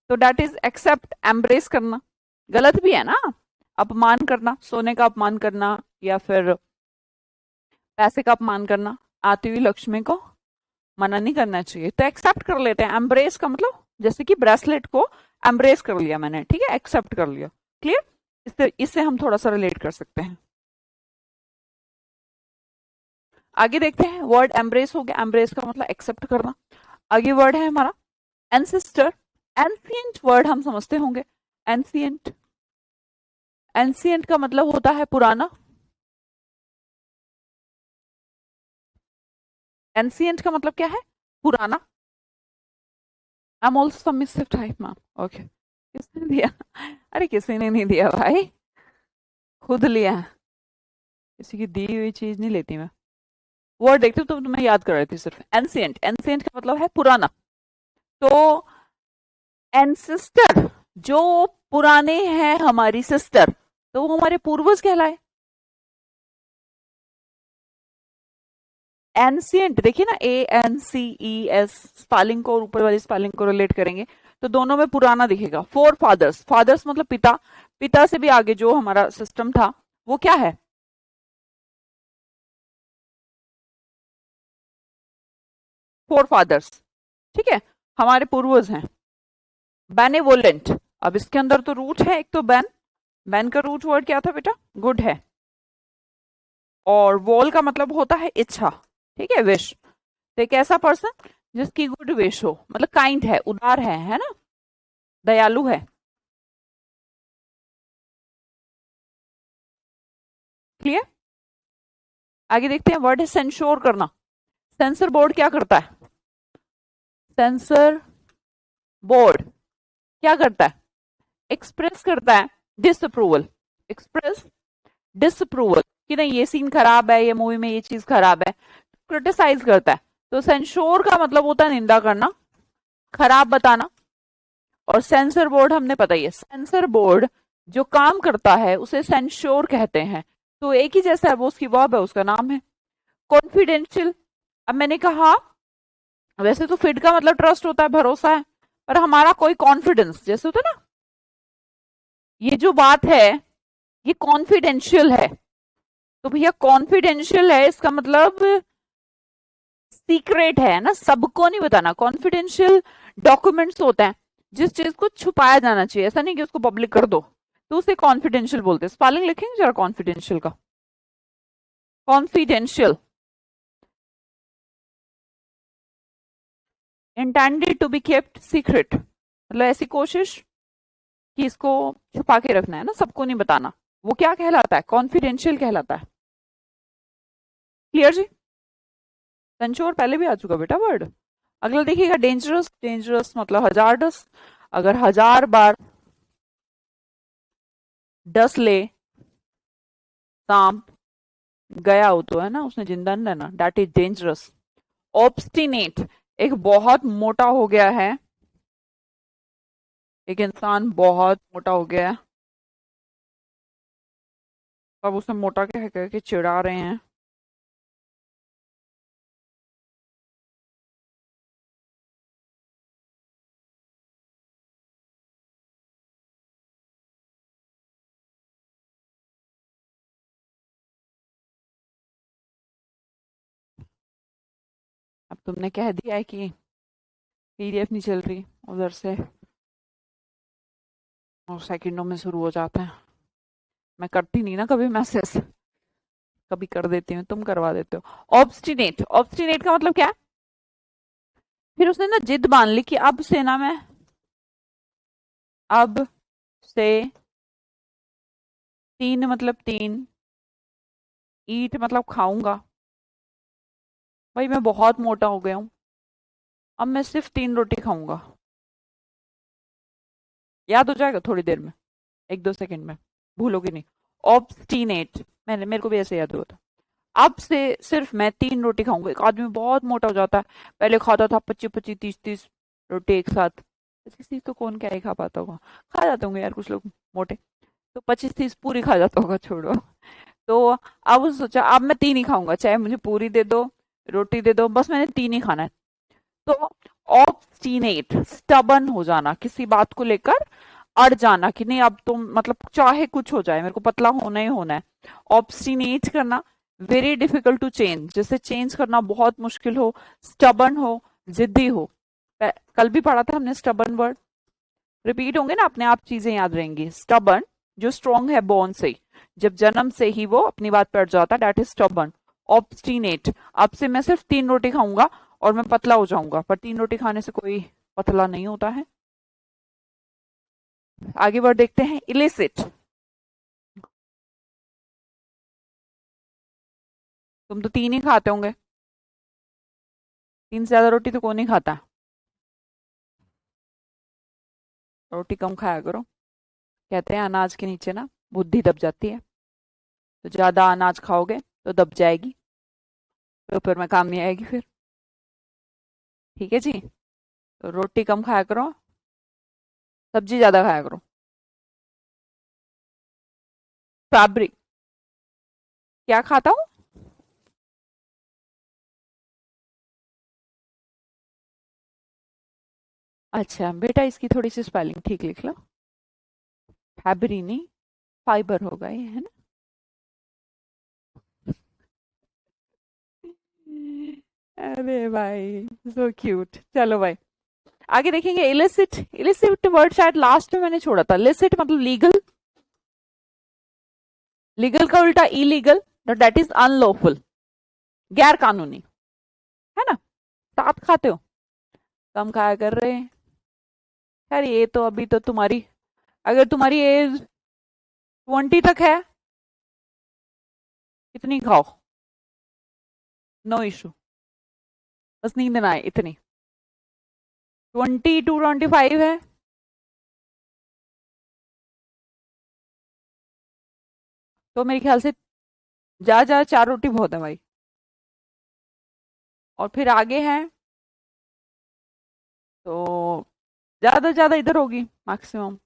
[SPEAKER 1] तो दैट इज एक्सेप्ट, एम्ब्रेस करना। गलत भी है ना, अपमान करना, सोने का अपमान करना या फिर पैसे का अपमान करना, आती हुई लक्ष्मी को मना नहीं करना चाहिए। तो एक्सेप्ट कर लेते हैं। एम्ब्रेस का मतलब जैसे कि ब्रेसलेट को एम्ब्रेस कर लिया मैंने, ठीक है, एक्सेप्ट कर लिया। क्लियर? इससे हम थोड़ा सा रिलेट कर सकते हैं। आगे देखते हैं, वर्ड एम्ब्रेस हो गया, एम्ब्रेस का मतलब एक्सेप्ट करना। आगे वर्ड है हमारा एंसिस्टर। एंसियंट वर्ड हम समझते होंगे। एंसियंट, एंसियंट का मतलब होता है पुराना। एंसियंट का मतलब क्या है? पुराना। I am also submissive type ma'am. Okay, किसने दिया? अरे किसी ने नहीं दिया भाई, खुद लिया है। किसी की दी हुई चीज नहीं लेती मैं। वर्ड देखते हो तो मैं याद कर रही थी सिर्फ। एंसियंट, एंसियंट का मतलब है पुराना। तो एंसिस्टर, जो पुराने हैं हमारी सिस्टर, तो वो हमारे पूर्वज कहलाए। एंसियंट देखिए ना, ANCES, स्पेलिंग को और ऊपर वाली स्पेलिंग को रिलेट करेंगे तो दोनों में पुराना दिखेगा। फोर फादर्स, फादर्स मतलब पिता, पिता से भी आगे जो हमारा सिस्टम था वो क्या है? फोर फादर्स, ठीक है, हमारे पूर्वज हैं। बेनेवोलेंट, अब इसके अंदर तो रूट है एक तो बैन, बैन का रूट वर्ड क्या था बेटा? गुड है। और वॉल का मतलब होता है इच्छा, ठीक है, विश। तो एक ऐसा पर्सन जिसकी गुड विश हो, मतलब काइंड है, उदार है ना, दयालु है। क्लियर? आगे देखते हैं, वर्ड है सेंश्योर करना। सेंसर बोर्ड क्या करता है? सेंसर बोर्ड क्या करता है? एक्सप्रेस करता है डिसअप्रूवल, एक्सप्रेस डिसअप्रूवल कि नहीं ये सीन खराब है, ये मूवी में ये चीज खराब है, क्रिटिसाइज करता है। तो सेंश्योर का मतलब होता है निंदा करना, खराब बताना। और सेंसर बोर्ड हमने पता ही है, सेंसर बोर्ड जो काम करता है उसे सेंश्योर कहते हैं। तो एक ही जैसा है, वो उसकी वर्ब है, उसका नाम है। कॉन्फिडेंशियल, अब मैंने कहा वैसे तो फिट का मतलब ट्रस्ट होता है, भरोसा है, पर हमारा कोई कॉन्फिडेंस जैसे होता है ना, ये जो बात है ये कॉन्फिडेंशियल है। तो भैया कॉन्फिडेंशियल है इसका मतलब सीक्रेट है ना, सबको नहीं बताना। कॉन्फिडेंशियल डॉक्यूमेंट्स होते हैं जिस चीज को छुपाया जाना चाहिए, ऐसा नहीं कि उसको पब्लिक कर दो, तो उसे कॉन्फिडेंशियल बोलते हैं। स्पेलिंग लिखेंगे जरा कॉन्फिडेंशियल का। Confidential, intended to be kept secret, मतलब ऐसी कोशिश कि इसको छुपा के रखना है ना, सबको नहीं बताना, वो क्या कहलाता है? कॉन्फिडेंशियल कहलाता है। क्लियर जी? सेंश्योर पहले भी आ चुका बेटा वर्ड। अगला देखिएगा डेंजरस, डेंजरस मतलब हजारडस। अगर 1000 बार डस ले सांप गया हो तो है ना, उसने जिंदा नहीं रहना, दैट इज डेंजरस। ऑब्स्टिनेट, एक बहुत मोटा हो गया है, एक इंसान बहुत मोटा हो गया है, अब उसे मोटा कह कह के चिढ़ा रहे हैं। अब तुमने कह दिया है कि पीडीएफ नहीं चल रही उधर से, और सेकंडों में शुरू हो जाता है। मैं करती नहीं ना कभी मैसेज, कभी कर देती हूँ, तुम करवा देते हो। ऑब्स्टिनेट, ऑब्स्टिनेट का मतलब क्या है? फिर उसने ना जिद मान ली कि अब से ना मैं, अब से, तीन मतलब तीन, ईट मतलब खाऊंगा। भाई मैं बहुत मोटा हो गया हूँ, अब मैं सिर्फ 3 रोटी खाऊंगा। याद हो जाएगा थोड़ी देर में, 1-2 सेकंड में, भूलोगे नहीं। ऑब्स्टिनेट, मैंने, मेरे को भी ऐसे याद हुआ था। अब से सिर्फ मैं 3 रोटी खाऊंगा। एक आदमी बहुत मोटा हो जाता है, पहले खाता था 25-25, 30-30 रोटी एक साथ। 25-30 तो कौन क्या ही खा पाता होगा, खा जाते होंगे यार कुछ लोग मोटे, तो 25-30 पूरी खा जाता होगा, छोड़ो। तो अब उसने सोचा अब मैं 3 ही खाऊंगा, चाहे मुझे पूरी दे दो, रोटी दे दो, बस मैंने 3 ही खाना है। तो ऑब्स्टिनेट, स्टबन हो जाना, किसी बात को लेकर अड़ जाना कि नहीं अब तुम, मतलब चाहे कुछ हो जाए मेरे को पतला होना ही होना है। ऑब्स्टिनेट करना, वेरी डिफिकल्ट टू चेंज, जैसे चेंज करना बहुत मुश्किल हो, स्टबन हो, जिद्दी हो। कल भी पढ़ा था हमने स्टबन वर्ड, रिपीट होंगे ना अपने आप, चीजें याद रहेंगी। स्टबन, जो स्ट्रॉन्ग है बोन से, जब जन्म से ही वो अपनी बात पर अड़ जाता, दैट इज स्टबन। ऑब्स्टिनेट, अब से मैं सिर्फ 3 रोटी खाऊंगा और मैं पतला हो जाऊंगा, पर 3 रोटी खाने से कोई पतला नहीं होता है। आगे बढ़ देखते हैं। इलिसिट, तुम तो 3 ही खाते होंगे, 3 से ज्यादा रोटी तो कौन नहीं खाता। रोटी कम खाया करो, कहते हैं अनाज के नीचे ना बुद्धि दब जाती है, तो ज्यादा अनाज खाओगे तो दब जाएगी, तो फिर में काम नहीं आएगी फिर। ठीक है जी, तो रोटी कम खाया करो, सब्जी ज्यादा खाया करो। फैब्रिक, क्या खाता हूँ? अच्छा बेटा, इसकी थोड़ी सी स्पेलिंग ठीक लिख लो, फैब्री नहीं, फाइबर होगा ये, है ना। अरे भाई सो क्यूट। चलो भाई आगे देखेंगे। इलिसिट, इलिसिट वर्ड शायद लास्ट में मैंने छोड़ा था। लिसिट मतलब लीगल, लीगल का उल्टा इलीगल, दैट इज अनलॉफुल, गैर कानूनी, है ना। साथ खाते हो, कम खाया कर रहे हैं। यार ये तो अभी तो तुम्हारी, अगर तुम्हारी एज 20 तक है, इतनी खाओ, नो इशू, बस नींद ना आए इतनी। 20 to 25 है, तो मेरे ख्याल से ज्यादा ज्यादा 4 रोटी बहुत है भाई। और फिर आगे है, तो ज्यादा ज्यादा इधर होगी मैक्सिमम,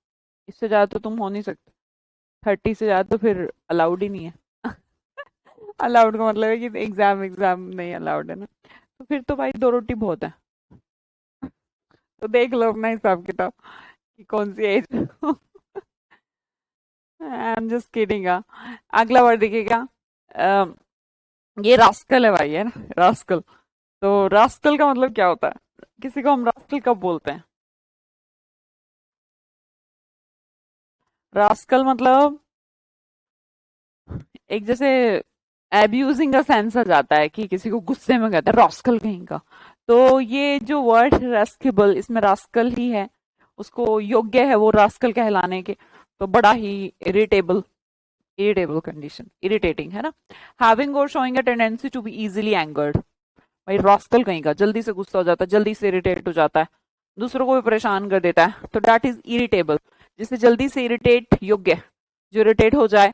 [SPEAKER 1] इससे ज्यादा तो तुम हो नहीं सकते। 30 से ज्यादा तो फिर अलाउड ही नहीं है। अलाउड का मतलब है कि एग्जाम, एग्जाम नहीं अलाउड है ना, तो फिर तो भाई 2 रोटी बहुत है। तो देख लो अपना हिसाब किताब कि कौन सी age. I am just kidding. अगला वर्ड देखिएगा। अम, ये रास्कल है भाई, है ना, रास्कल। तो रास्कल का मतलब क्या होता है? किसी को हम रास्कल कब बोलते हैं? रास्कल मतलब एक जैसे एब्यूजिंग का सेंस आ जाता है कि किसी को गुस्से में कहते हैं रास्कल कहीं का। तो ये जो वर्ड रास्केबल, इसमें रास्कल ही है, उसको योग्य है वो रास्कल कहलाने के। तो बड़ा ही इरिटेबल, इरिटेबल कंडीशन, इरिटेटिंग, है ना। हैविंग और showing a tendency to be easily angered, भाई रास्कल कहीं का जल्दी से गुस्सा हो जाता है, जल्दी से इरिटेट हो जाता है, दूसरों को भी परेशान कर देता है, तो दैट इज इरिटेबल, जिससे जल्दी से इरिटेट योग्य, जो इरिटेट हो जाए।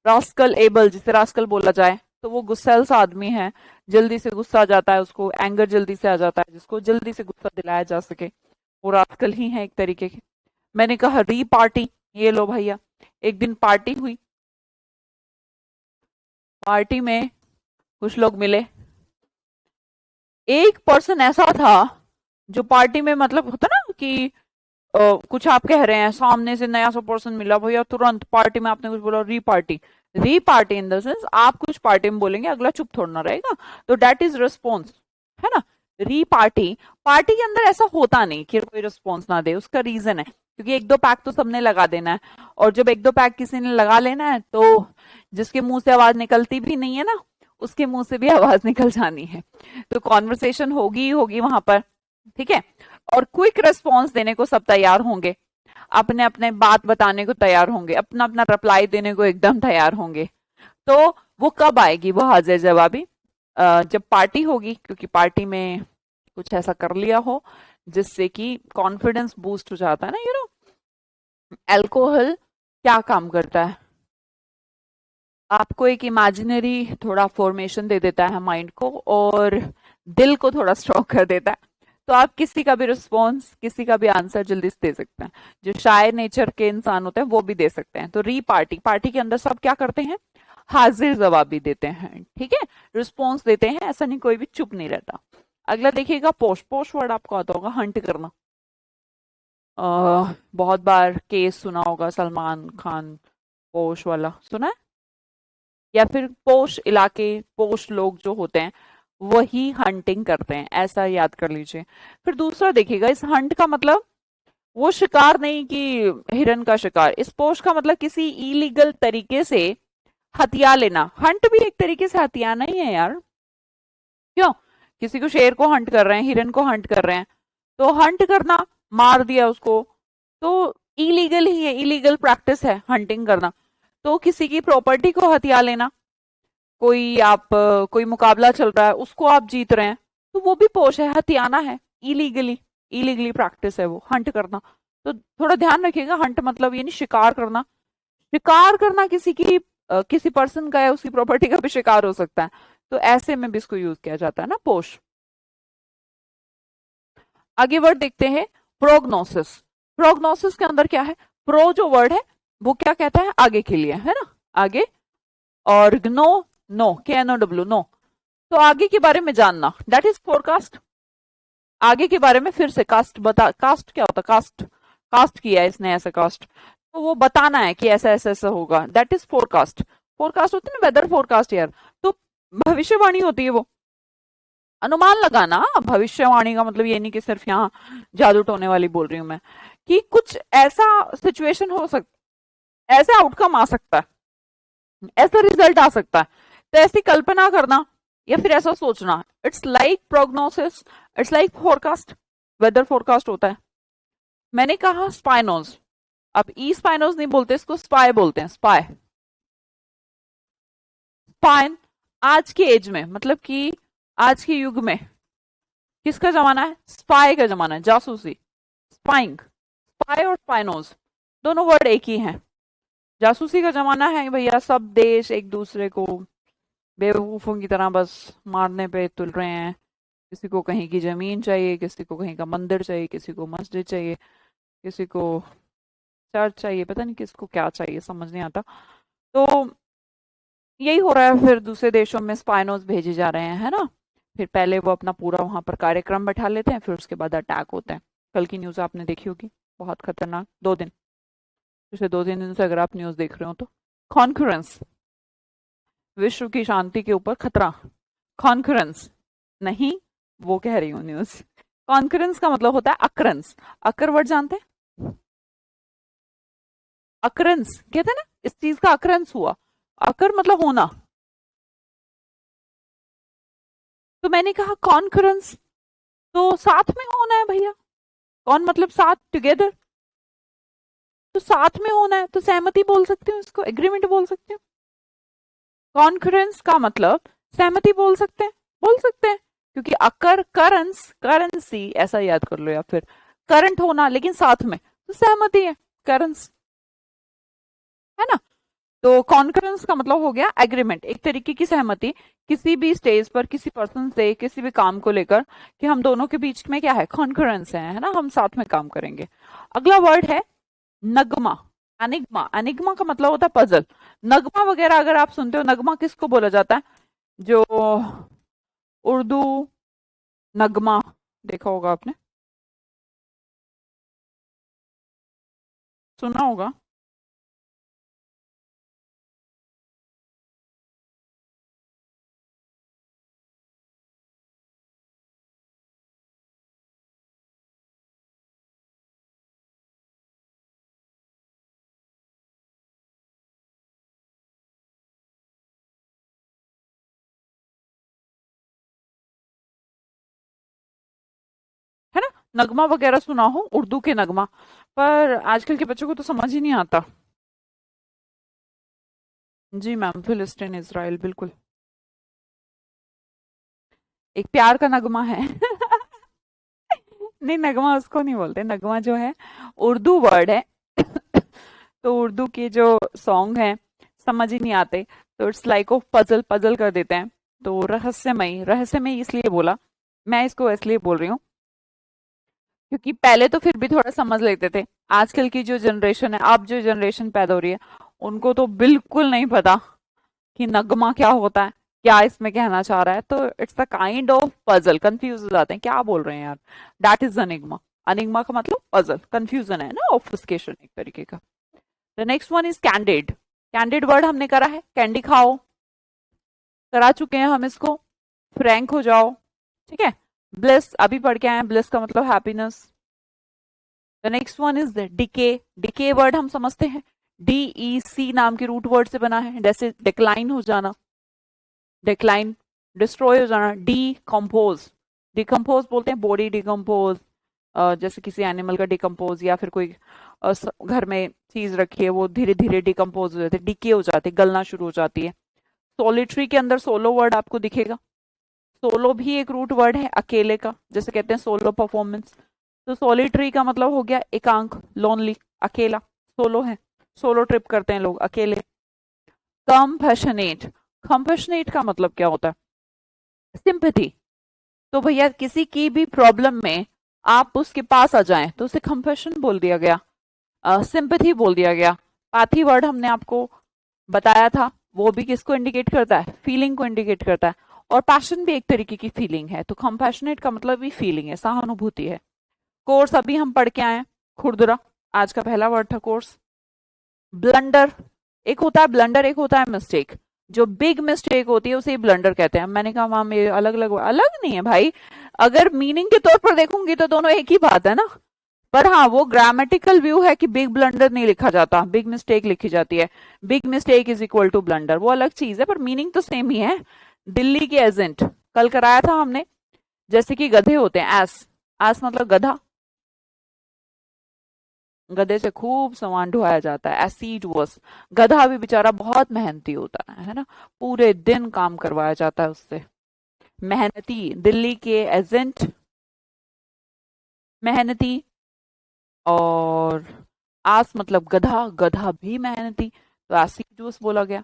[SPEAKER 1] रास्कल एबल, जिसे रास्कल बोला जाए, तो वो गुस्सैल सा आदमी है, जल्दी से गुस्सा आ जाता है उसको, एंगर जल्दी से आ जाता है, जिसको जल्दी से गुस्सा दिलाया जा सके, वो रास्कल ही है एक तरीके की। मैंने कहा री पार्टी, ये लो भैया, एक दिन पार्टी हुई, पार्टी में कुछ लोग मिले, एक पर्सन ऐसा था जो पार्टी में, मतलब होता ना कि कुछ आप कह रहे हैं, सामने से नया सा पर्सन मिला भैया, तुरंत पार्टी में आपने कुछ बोला, री पार्टी। री पार्टी इन द सेंस आप कुछ पार्टी में बोलेंगे, अगला चुप थोड़ा ना रहेगा, तो दैट इज रिस्पॉन्स, है ना। री पार्टी, पार्टी के अंदर ऐसा होता नहीं कि कोई रिस्पॉन्स ना दे, उसका रीजन है क्योंकि एक दो पैक तो सबने लगा देना है, और जब एक दो पैक किसी ने लगा लेना है तो जिसके मुंह से आवाज निकलती भी नहीं है ना, उसके मुंह से भी आवाज निकल जानी है, तो कॉन्वर्सेशन होगी ही होगी वहां पर। ठीक है, और क्विक रिस्पॉन्स देने को सब तैयार होंगे, अपने अपने बात बताने को तैयार होंगे, अपना अपना रिप्लाई देने को एकदम तैयार होंगे। तो वो कब आएगी वो हाजिर जवाबी? जब पार्टी होगी, क्योंकि पार्टी में कुछ ऐसा कर लिया हो जिससे कि कॉन्फिडेंस बूस्ट हो जाता है ना, अल्कोहल क्या काम करता है, आपको एक इमेजिनरी थोड़ा फॉर्मेशन दे देता है माइंड को, और दिल को थोड़ा स्ट्रॉन्ग कर देता है, तो आप किसी का भी रिस्पॉन्स, किसी का भी आंसर जल्दी से दे सकते हैं। जो शायर नेचर के इंसान होते हैं वो भी दे सकते हैं। तो री पार्टी, पार्टी के अंदर सब क्या करते हैं, हाजिर जवाबी देते हैं। ठीक है, रिस्पॉन्स देते हैं, ऐसा नहीं कोई भी चुप नहीं रहता। अगला देखिएगा पोस्ट, पोस्ट वर्ड आपको आता होगा, हंट करना। बहुत बार केस सुना होगा, सलमान खान पोश वाला सुना है, या फिर पोश इलाके, पोश लोग जो होते हैं वही हंटिंग करते हैं, ऐसा याद कर लीजिए। फिर दूसरा देखिएगा, इस हंट का मतलब वो शिकार नहीं कि हिरन का शिकार, इस पोश का मतलब किसी इलीगल तरीके से हथिया लेना। हंट भी एक तरीके से हथियाना ही है यार, क्यों? किसी को, शेर को हंट कर रहे हैं, हिरन को हंट कर रहे हैं, तो हंट करना, मार दिया उसको, तो इलीगल ही है, इलीगल प्रैक्टिस है हंटिंग करना। तो किसी की प्रॉपर्टी को हथिया लेना, कोई आप कोई मुकाबला चल रहा है उसको आप जीत रहे हैं, तो वो भी पोश है, हथियाना है, इलीगली, इलीगली प्रैक्टिस है वो हंट करना। तो थोड़ा ध्यान रखिएगा, हंट मतलब ये नहीं शिकार करना, शिकार करना किसी की किसी पर्सन का या उसकी प्रॉपर्टी का भी शिकार हो सकता है, तो ऐसे में भी इसको यूज किया जाता है ना, पोश। आगे वर्ड देखते हैं, प्रोग्नोसिस। प्रोग्नोसिस के अंदर क्या है, प्रो जो वर्ड है वो क्या कहता है, आगे के लिए, है ना, आगे, और नो, नो, के एन ओ डब्ल्यू, नो, तो आगे के बारे में जानना, दैट इज फोरकास्ट। आगे के बारे में फिर से, कास्ट बता, कास्ट क्या होता है, कास्ट, कास्ट किया है इसने ऐसा कास्ट, तो वो बताना है कि ऐसा ऐसा ऐसा होगा, दैट इज फोरकास्ट। फोरकास्ट होती है ना, वेदर फोरकास्ट यार, तो भविष्यवाणी होती है वो, अनुमान लगाना। भविष्यवाणी का मतलब ये नहीं कि सिर्फ यहाँ जादू टोने वाली बोल रही हूं मैं, कि कुछ ऐसा सिचुएशन हो सकता, ऐसा आउटकम आ सकता है, ऐसा रिजल्ट आ सकता है, तो ऐसी कल्पना करना या फिर ऐसा सोचना, it's like prognosis, it's like forecast, weather forecast होता है। मैंने कहा स्पाइनोज, अब ई स्पाइनोज नहीं बोलते इसको, स्पाई बोलते हैं, स्पाई, स्पाइन। आज के एज में, मतलब कि आज के युग में किसका जमाना है, स्पाई का जमाना है, जासूसी, स्पाइंग, स्पाई और स्पाइनोज दोनों वर्ड एक ही हैं। जासूसी का जमाना है भैया, सब देश एक दूसरे को बेवकूफों की तरह बस मारने पे तुल रहे हैं, किसी को कहीं की जमीन चाहिए, किसी को कहीं का मंदिर चाहिए, किसी को मस्जिद चाहिए, किसी को चर्च चाहिए, पता नहीं किसको क्या चाहिए, समझ नहीं आता। तो यही हो रहा है, फिर दूसरे देशों में स्पाइनोज भेजे जा रहे हैं, है ना, फिर पहले वो अपना पूरा वहां पर कार्यक्रम बैठा लेते हैं, फिर उसके बाद अटैक होता है। कल की न्यूज आपने देखी होगी, बहुत खतरनाक, 2 दिन, पिछले 2-3 दिन से अगर आप न्यूज देख रहे हो तो, कॉन्फ्रेंस, विश्व की शांति के ऊपर खतरा, कॉन्फ्रेंस नहीं, वो कह रही हूँ न्यूज। कॉन्करेंस का मतलब होता है अक्रंस, अकर वर्ड जानते हैं, अक्रंस कहते हैं ना, इस चीज का अक्रंस हुआ, अकर मतलब होना, तो मैंने कहा कॉन्करेंस, तो साथ में होना है भैया, कौन मतलब साथ, टुगेदर, तो साथ में होना है, तो सहमति बोल सकते हो इसको, एग्रीमेंट बोल सकते हो। कॉन्फ्रेंस का मतलब सहमति बोल सकते हैं, बोल सकते हैं, क्योंकि अकर, करंस, करेंसी ऐसा याद कर लो, या फिर करंट होना लेकिन साथ में, तो सहमति है, करंस, है ना। तो कॉन्फ्रेंस का मतलब हो गया एग्रीमेंट, एक तरीके की सहमति, किसी भी स्टेज पर किसी पर्सन से किसी भी काम को लेकर, कि हम दोनों के बीच में क्या है, कॉन्फ्रेंस है ना, हम साथ में काम करेंगे। अगला वर्ड है नगमा, एनिग्मा, एनिग्मा का मतलब होता है पजल। नगमा वगैरह अगर आप सुनते हो, नगमा किसको बोला जाता है, जो उर्दू नगमा देखा होगा आपने, सुना होगा, नगमा वगैरह सुना हो, उर्दू के नगमा, पर आजकल के बच्चों को तो समझ ही नहीं आता। जी मैम, फिलिस्तीन इसराइल बिल्कुल। एक प्यार का नगमा है। नहीं, नगमा उसको नहीं बोलते, नगमा जो है उर्दू वर्ड है। तो उर्दू के जो सॉन्ग हैं समझ ही नहीं आते, तो it's like of puzzle, puzzle कर देते हैं। तो रहस्यमयी, रहस्यमयी इसलिए बोला, मैं इसको इसलिए बोल रही हूँ क्योंकि पहले तो फिर भी थोड़ा समझ लेते थे। आजकल की जो जनरेशन है, अब जो जनरेशन पैदा हो रही है, उनको तो बिल्कुल नहीं पता कि नगमा क्या होता है, क्या इसमें कहना चाह रहा है। तो it's a kind of puzzle, confuse हो जाते हैं, क्या बोल रहे हैं यार। That is अनिग्मा। अनिग्मा का मतलब पजल, कंफ्यूजन है ना, ऑब्फुस्केशन एक तरीके का। The next one is candid. Candid word हमने करा है, कैंडी खाओ, करा चुके हैं हम इसको। फ्रैंक हो जाओ, ठीक है। ब्लिस अभी पढ़ के आए हैं, ब्लिस का मतलब happiness. The next one is decay. Decay word हम समझते हैं, डी ई सी नाम के रूट वर्ड से बना है, जैसे डिक्लाइन हो जाना, डिक्लाइन डिस्ट्रॉय हो जाना। डी कंपोज, डिकम्पोज बोलते हैं, बॉडी डिकम्पोज, जैसे किसी एनिमल का डिकम्पोज, या फिर कोई घर में चीज रखी है वो धीरे धीरे डिकम्पोज हो जाती है, डिके हो जाती है, गलना शुरू हो जाती है। सोलिट्री के अंदर सोलो वर्ड आपको दिखेगा। सोलो भी एक रूट वर्ड है, अकेले का, जैसे कहते हैं सोलो परफॉर्मेंस। तो सोलिट्री का मतलब हो गया एकांक, लोनली, अकेला, सोलो है, सोलो ट्रिप करते हैं लोग अकेले। कंपैशनेट, कंपैशनेट का मतलब क्या होता है? सिंपैथी। तो भैया किसी की भी प्रॉब्लम में आप उसके पास आ जाएं तो उसे कंपैशन बोल दिया गया, सिंपैथी बोल दिया गया। पाथी वर्ड हमने आपको बताया था, वो भी किसको इंडिकेट करता है? फीलिंग को इंडिकेट करता है। और पैशन भी एक तरीके की फीलिंग है, तो कंपैशनेट का मतलब भी फीलिंग है, सहानुभूति है। कोर्स अभी हम पढ़ के आए हैं, खुरदुरा, आज का पहला वर्ड था कोर्स। ब्लंडर, एक होता है ब्लंडर, एक होता है मिस्टेक। जो बिग मिस्टेक होती है उसे ब्लंडर कहते हैं। मैंने कहा मैम ये अलग अलग, अलग नहीं है भाई, अगर मीनिंग के तौर पर देखूंगी तो दोनों एक ही बात है ना। पर हाँ, वो ग्रामेटिकल व्यू है कि बिग ब्लंडर नहीं लिखा जाता, बिग मिस्टेक लिखी जाती है। Big mistake is equal to blunder, वो अलग चीज है, पर मीनिंग तो सेम ही है। दिल्ली के एजेंट कल कराया था हमने, जैसे कि गधे होते हैं, एस, एस मतलब गधा, गधे से खूब सामान ढोया जाता है, एसीडुअस। गधा भी बेचारा बहुत मेहनती होता है ना, पूरे दिन काम करवाया जाता है उससे। मेहनती, दिल्ली के एजेंट मेहनती। और आस मतलब गधा, गधा भी मेहनती, तो एसीडुअस बोला गया।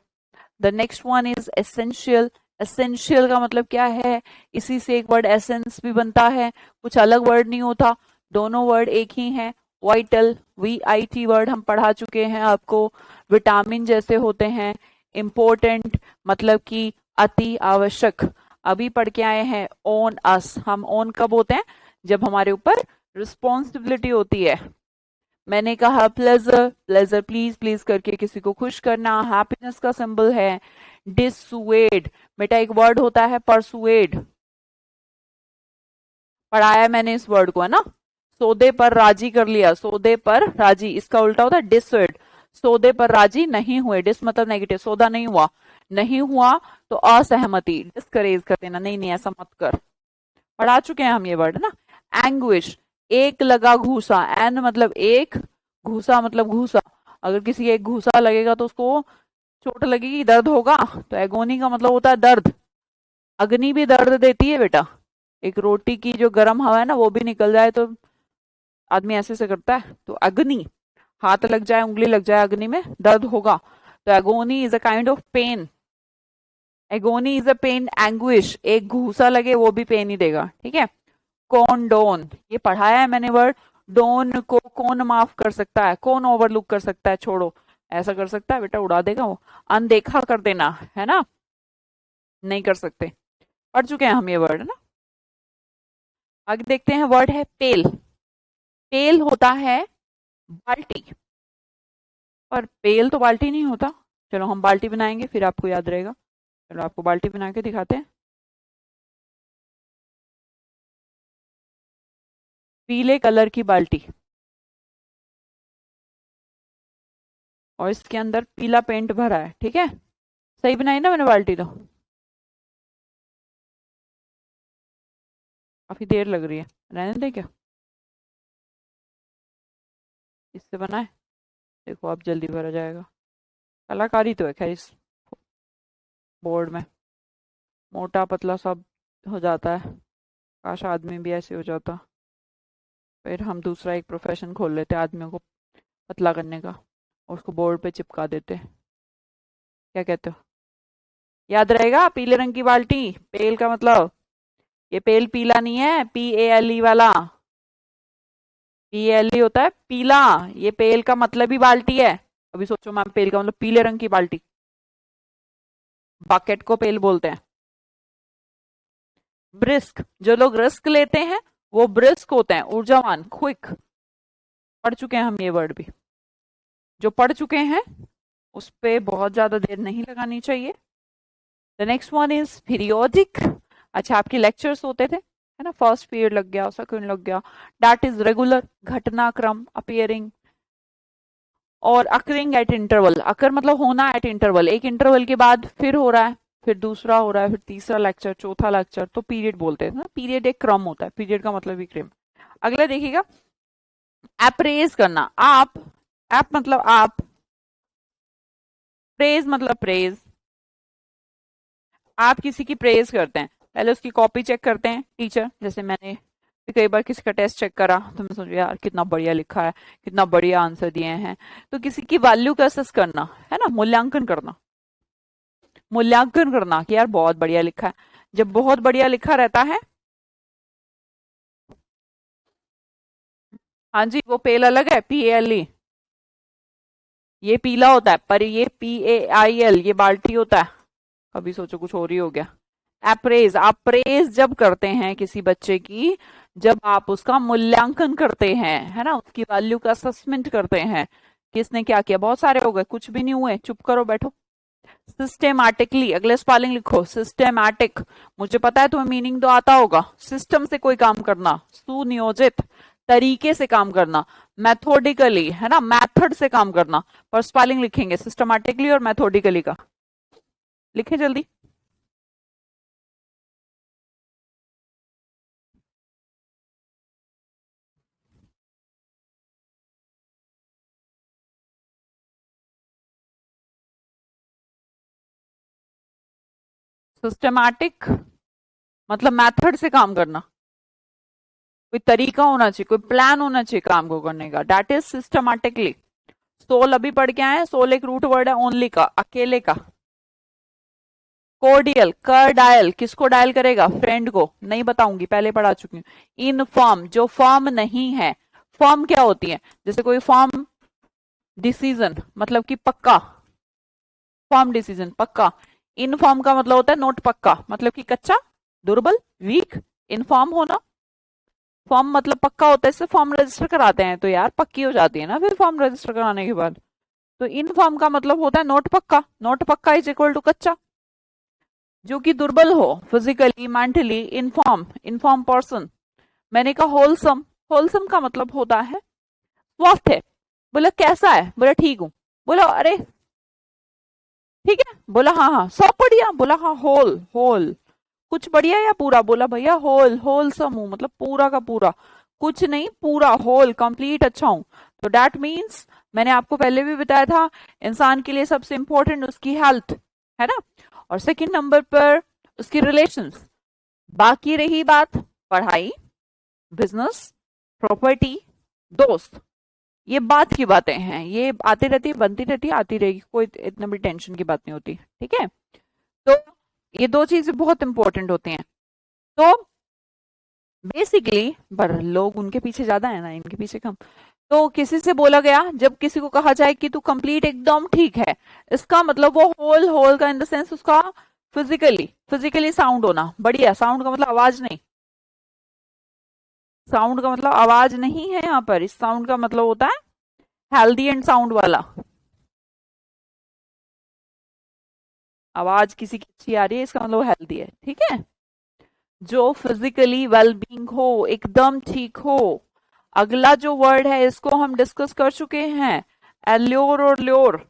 [SPEAKER 1] The next one is essential. Essential का मतलब क्या है? इसी से एक वर्ड एसेंस भी बनता है, कुछ अलग वर्ड नहीं होता, दोनों वर्ड एक ही हैं। Vital, V I T word हम पढ़ा चुके हैं आपको, विटामिन जैसे होते हैं। इम्पोर्टेंट मतलब कि अति आवश्यक, अभी पढ़ के आए हैं। ओन अस, हम ओन कब होते हैं? जब हमारे ऊपर रिस्पॉन्सिबिलिटी होती है। मैंने कहा प्लेजर, प्लेजर प्लीज, प्लीज करके किसी को खुश करना, हैप्पीनेस का सिंबल है। डिसुएड, बेटा एक वर्ड होता है परसुएड, पढ़ाया है मैंने इस वर्ड को, है ना। सौदे पर राजी कर लिया, सौदे पर राजी, इसका उल्टा होता है डिसुएड। सौदे पर राजी नहीं हुए, डिस मतलब नेगेटिव, सौदा नहीं हुआ, नहीं हुआ तो असहमति, डिस्करेज कर देना, नहीं नहीं ऐसा मत कर, पढ़ा चुके हैं हम ये वर्ड, है ना। एंग्विश, एक लगा घूसा, एन मतलब एक, घूसा मतलब घूसा, अगर किसी एक घूसा लगेगा तो उसको चोट लगेगी, दर्द होगा, तो एगोनी का मतलब होता है दर्द। अग्नि भी दर्द देती है बेटा, एक रोटी की जो गर्म हवा है ना वो भी निकल जाए तो आदमी ऐसे से करता है, तो अग्नि, हाथ लग जाए, उंगली लग जाए अग्नि में, दर्द होगा, तो agony is a kind of pain. Agony is a pain, anguish एक घूसा लगे वो भी पेन ही देगा, ठीक है। कौन ये पढ़ाया है मैंने वर्ड, डोन को कौन माफ कर सकता है, कौन ओवरलुक कर सकता है, छोड़ो, ऐसा कर सकता है बेटा, उड़ा देगा वो। अनदेखा कर देना, है ना, नहीं कर सकते, पढ़ चुके हैं हम ये वर्ड, है ना। आगे देखते हैं, वर्ड है पेल। पेल होता है बाल्टी, पर पेल तो बाल्टी नहीं होता। चलो हम बाल्टी बनाएंगे फिर आपको याद रहेगा, चलो आपको बाल्टी बना के दिखाते हैं। पीले कलर की बाल्टी, और इसके अंदर पीला पेंट भरा है, ठीक है। सही बनाई ना मैंने बाल्टी तो? काफी देर लग रही है, रहने दें क्या? इससे बना है, देखो अब जल्दी भरा जाएगा। कलाकारी तो है खैर इस बोर्ड में, मोटा पतला सब हो जाता है। काश आदमी भी ऐसे हो जाता, फिर हम दूसरा एक प्रोफेशन खोल लेते आदमियों को पतला करने का, और उसको बोर्ड पे चिपका देते। क्या कहते हो? याद रहेगा पीले रंग की बाल्टी, पेल का मतलब, ये पेल पीला नहीं है, PALE वाला, PALE होता है पीला, ये पेल का मतलब ही बाल्टी है। अभी सोचो मैम, पेल का मतलब पीले रंग की बाल्टी, बकेट को पेल बोलते हैं। ब्रिस्क, जो लोग रिस्क लेते हैं वो ब्रिस्क होते हैं, ऊर्जावान, क्विक। पढ़ चुके हैं हम ये वर्ड भी, जो पढ़ चुके हैं उस पे बहुत ज्यादा देर नहीं लगानी चाहिए। The next one is periodic. अच्छा, आपके लेक्चर्स होते थे, है ना, फर्स्ट पीरियड लग गया, सेकंड लग गया। दैट इज रेगुलर, घटनाक्रम, अपीयरिंग और अकरिंग एट इंटरवल। अकर मतलब होना, एट इंटरवल, एक इंटरवल के बाद फिर हो रहा है, फिर दूसरा हो रहा है, फिर तीसरा लेक्चर, चौथा लेक्चर, तो पीरियड बोलते हैं ना। पीरियड एक क्रम होता है, पीरियड का मतलब ही क्रम। अगला देखिएगा, अप्रेज करना। आप मतलब आप, प्रेज मतलब प्रेज, आप किसी की प्रेज करते हैं, पहले उसकी कॉपी चेक करते हैं टीचर। जैसे मैंने भी कई बार किसी का टेस्ट चेक करा तो मैं सोचू यार कितना बढ़िया लिखा है, कितना बढ़िया आंसर दिए हैं। तो किसी की वैल्यू का असेस करना है ना, मूल्यांकन करना, मूल्यांकन करना कि यार बहुत बढ़िया लिखा है। जब बहुत बढ़िया लिखा रहता है, हाँ जी, वो पेल अलग है, PALE, ये पीला होता है, पर ये PAIL ये बाल्टी होता है। कभी सोचो कुछ और ही हो गया। अप्रेज, आप प्रेज जब करते हैं किसी बच्चे की, जब आप उसका मूल्यांकन करते हैं, है ना, उसकी वैल्यू का असेसमेंट करते हैं, किसने क्या किया। बहुत सारे हो गए, कुछ भी नहीं हुए, चुप करो बैठो। सिस्टेमैटिकली, अगले स्पेलिंग लिखो, सिस्टेमैटिक। मुझे पता है तुम्हें मीनिंग तो आता होगा, सिस्टम से कोई काम करना, सुनियोजित तरीके से काम करना, मैथोडिकली, है ना, मैथड से काम करना। पर स्पेलिंग लिखेंगे सिस्टमैटिकली और मैथोडिकली का, लिखें जल्दी। सिस्टमैटिक मतलब मेथड से काम करना, कोई तरीका होना चाहिए, कोई प्लान होना चाहिए काम को करने का, दैट इज सिस्टमैटिकली। सोल अभी पढ़ के आए हैं, सोल एक रूट वर्ड है, ओनली का, अकेले का। कोर्डियल, कर डायल, किसको डायल करेगा, फ्रेंड को, नहीं बताऊंगी, पहले पढ़ा चुकी हूँ। इनफॉर्म, जो फॉर्म नहीं है। फॉर्म क्या होती है, जैसे कोई फॉर्म डिसीजन मतलब कि पक्का, फॉर्म डिसीजन पक्का। इनफॉर्म का मतलब होता है नोट पक्का, मतलब कि कच्चा, दुर्बल, वीक। इनफॉर्म होना, फॉर्म मतलब पक्का होता है, इससे फॉर्म रजिस्टर कराते हैं तो यार पक्की हो जाती है ना फिर फॉर्म रजिस्टर कराने के बाद। तो इन फॉर्म का मतलब होता है नोट पक्का, नोट पक्का इज इक्वल टू कच्चा। जो कि दुर्बल हो, physically, mentally, inform, inform person. मैंने कहा होलसम, होलसम का मतलब होता है स्वस्थ है। बोला कैसा है, बोला ठीक हूं। बोला अरे ठीक है, बोला हाँ हाँ सब बढ़िया, बोला हाँ होल होल, कुछ बढ़िया या पूरा, बोला भैया होल, होलसम हूं मतलब पूरा का पूरा, कुछ नहीं पूरा, होल कंप्लीट अच्छा हूं। तो दैट मीन्स, मैंने आपको पहले भी बताया था, इंसान के लिए सबसे इंपॉर्टेंट उसकी हेल्थ, है ना, और सेकंड नंबर पर उसकी रिलेशंस। बाकी रही बात पढ़ाई, बिजनेस, प्रॉपर्टी, दोस्त, ये बात की बातें हैं, ये आती रहती है, बनती रहती है, आती रहेगी, कोई इतना बड़ी टेंशन की बात नहीं होती, ठीक है। तो ये दो चीजें बहुत इंपॉर्टेंट होती हैं। तो बेसिकली, पर लोग उनके पीछे ज्यादा है ना, इनके पीछे कम। तो किसी से बोला गया, जब किसी को कहा जाए कि तू कंप्लीट एकदम ठीक है, इसका मतलब वो होल, होल का इन द सेंस उसका फिजिकली, फिजिकली साउंड होना बढ़िया। साउंड का मतलब आवाज नहीं, साउंड का मतलब आवाज नहीं है यहाँ पर, इस साउंड का मतलब होता है हेल्दी एंड साउंड वाला। आवाज किसी की अच्छी आ रही है, इसका मतलब हेल्दी है, ठीक है। जो फिजिकली वेलबींग हो, एकदम ठीक हो। अगला जो वर्ड है इसको हम डिस्कस कर चुके हैं, एल्योर और ल्योर।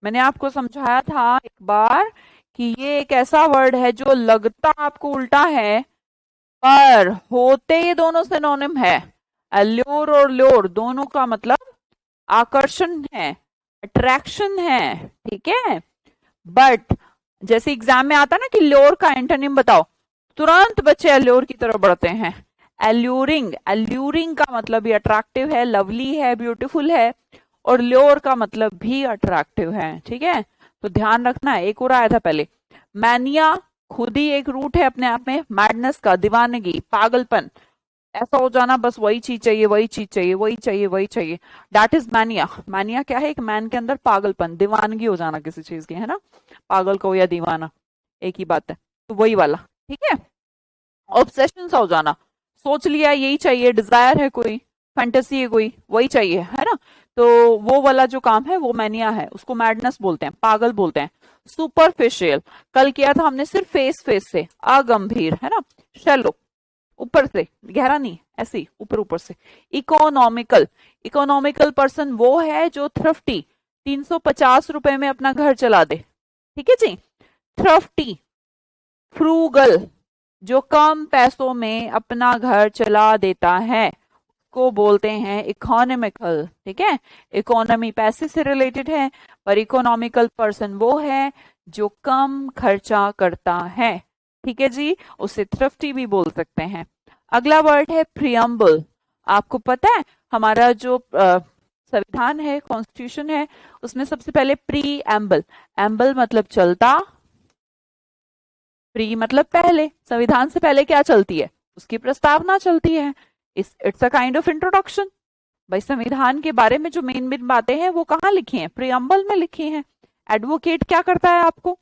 [SPEAKER 1] मैंने आपको समझाया था एक बार कि ये एक ऐसा वर्ड है जो लगता आपको उल्टा है, पर होते ये दोनों सिनोनिम है। एल्योर और ल्योर दोनों का मतलब आकर्षण है, अट्रैक्शन है, ठीक है। बट जैसे एग्जाम में आता है ना कि ल्योर का एंटोनिम बताओ, तुरंत बच्चे अल्योर की तरफ बढ़ते हैं। एल्यूरिंग, एल्यूरिंग का मतलब भी अट्रैक्टिव है, लवली है, ब्यूटीफुल है, और ल्योर का मतलब भी अट्रैक्टिव है, ठीक है। तो ध्यान रखना है। एक और आया था पहले, मैनिया खुद ही एक रूट है अपने आप में, मैडनेस का, दीवानगी, पागलपन, ऐसा हो जाना, बस वही चीज चाहिए, वही चीज चाहिए, वही चाहिए, वही चाहिए, दैट इज मैनिया। मैनिया क्या है? एक मैन के अंदर पागलपन, दीवानगी हो जाना किसी चीज की, है ना। पागल को या दीवाना एक ही बात है, तो वही वाला, ठीक है। ऑब्सेशन सा हो जाना, सोच लिया यही चाहिए, डिजायर है कोई, फैंटेसी है कोई, वही चाहिए, है ना। तो वो वाला जो काम है वो मैनिया है, उसको मैडनेस बोलते हैं, पागल बोलते हैं। सुपरफिशियल, कल किया था हमने सिर्फ फेस, फेस से, अगंभीर, है ना। शैलो, ऊपर से, गहरा नहीं, ऐसे ही ऊपर ऊपर से। इकोनॉमिकल, इकोनॉमिकल पर्सन वो है जो थ्रफ्टी, 350 रुपए में अपना घर चला दे, ठीक है जी। थ्रफ्टी। फ्रूगल, जो कम पैसों में अपना घर चला देता है, को बोलते हैं इकोनॉमिकल, ठीक है। इकोनॉमी पैसे से रिलेटेड है, पर इकोनॉमिकल पर्सन वो है जो कम खर्चा करता है, ठीक है जी। उसे थ्रिफ्टी भी बोल सकते हैं। अगला वर्ड है प्रियम्बल। आपको पता है हमारा जो संविधान है, कॉन्स्टिट्यूशन है, उसमें सबसे पहले प्री एम्बल, एम्बल मतलब चलता, प्री मतलब पहले, संविधान से पहले क्या चलती है? उसकी प्रस्तावना चलती है। It's a kind of introduction. भाई संविधान के बारे में जो मेन मेन बातें हैं वो कहाँ लिखी हैं? प्रियम्बल में लिखी हैं। एडवोकेट क्या करता है? आपको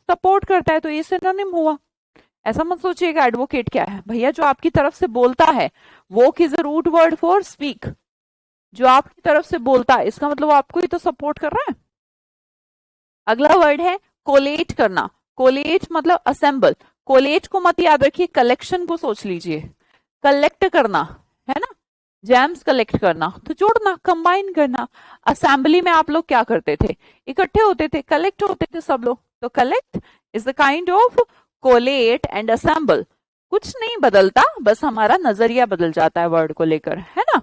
[SPEAKER 1] सपोर्ट करता है, तो ये सिनोनिम हुआ। ऐसा मत सोचिएगा एडवोकेट क्या है भैया, जो आपकी तरफ से बोलता है। Voc is a root word for speak, जो आपकी तरफ से बोलता है, इसका मतलब वो आपको ही तो सपोर्ट कर रहा है। अगला वर्ड है कोलेट करना। कोलेट मतलब असेंबल। कोलेट को मत याद रखिए, कलेक्शन को सोच लीजिए। कलेक्ट करना, है ना, जैम्स कलेक्ट करना, तो जोड़ना, कंबाइन करना। असेंबली में आप लोग क्या करते थे? इकट्ठे होते थे, कलेक्ट होते थे सब लोग। तो collect is the kind of collate and assemble. कुछ नहीं बदलता, बस हमारा नजरिया बदल जाता है वर्ड को लेकर, है ना।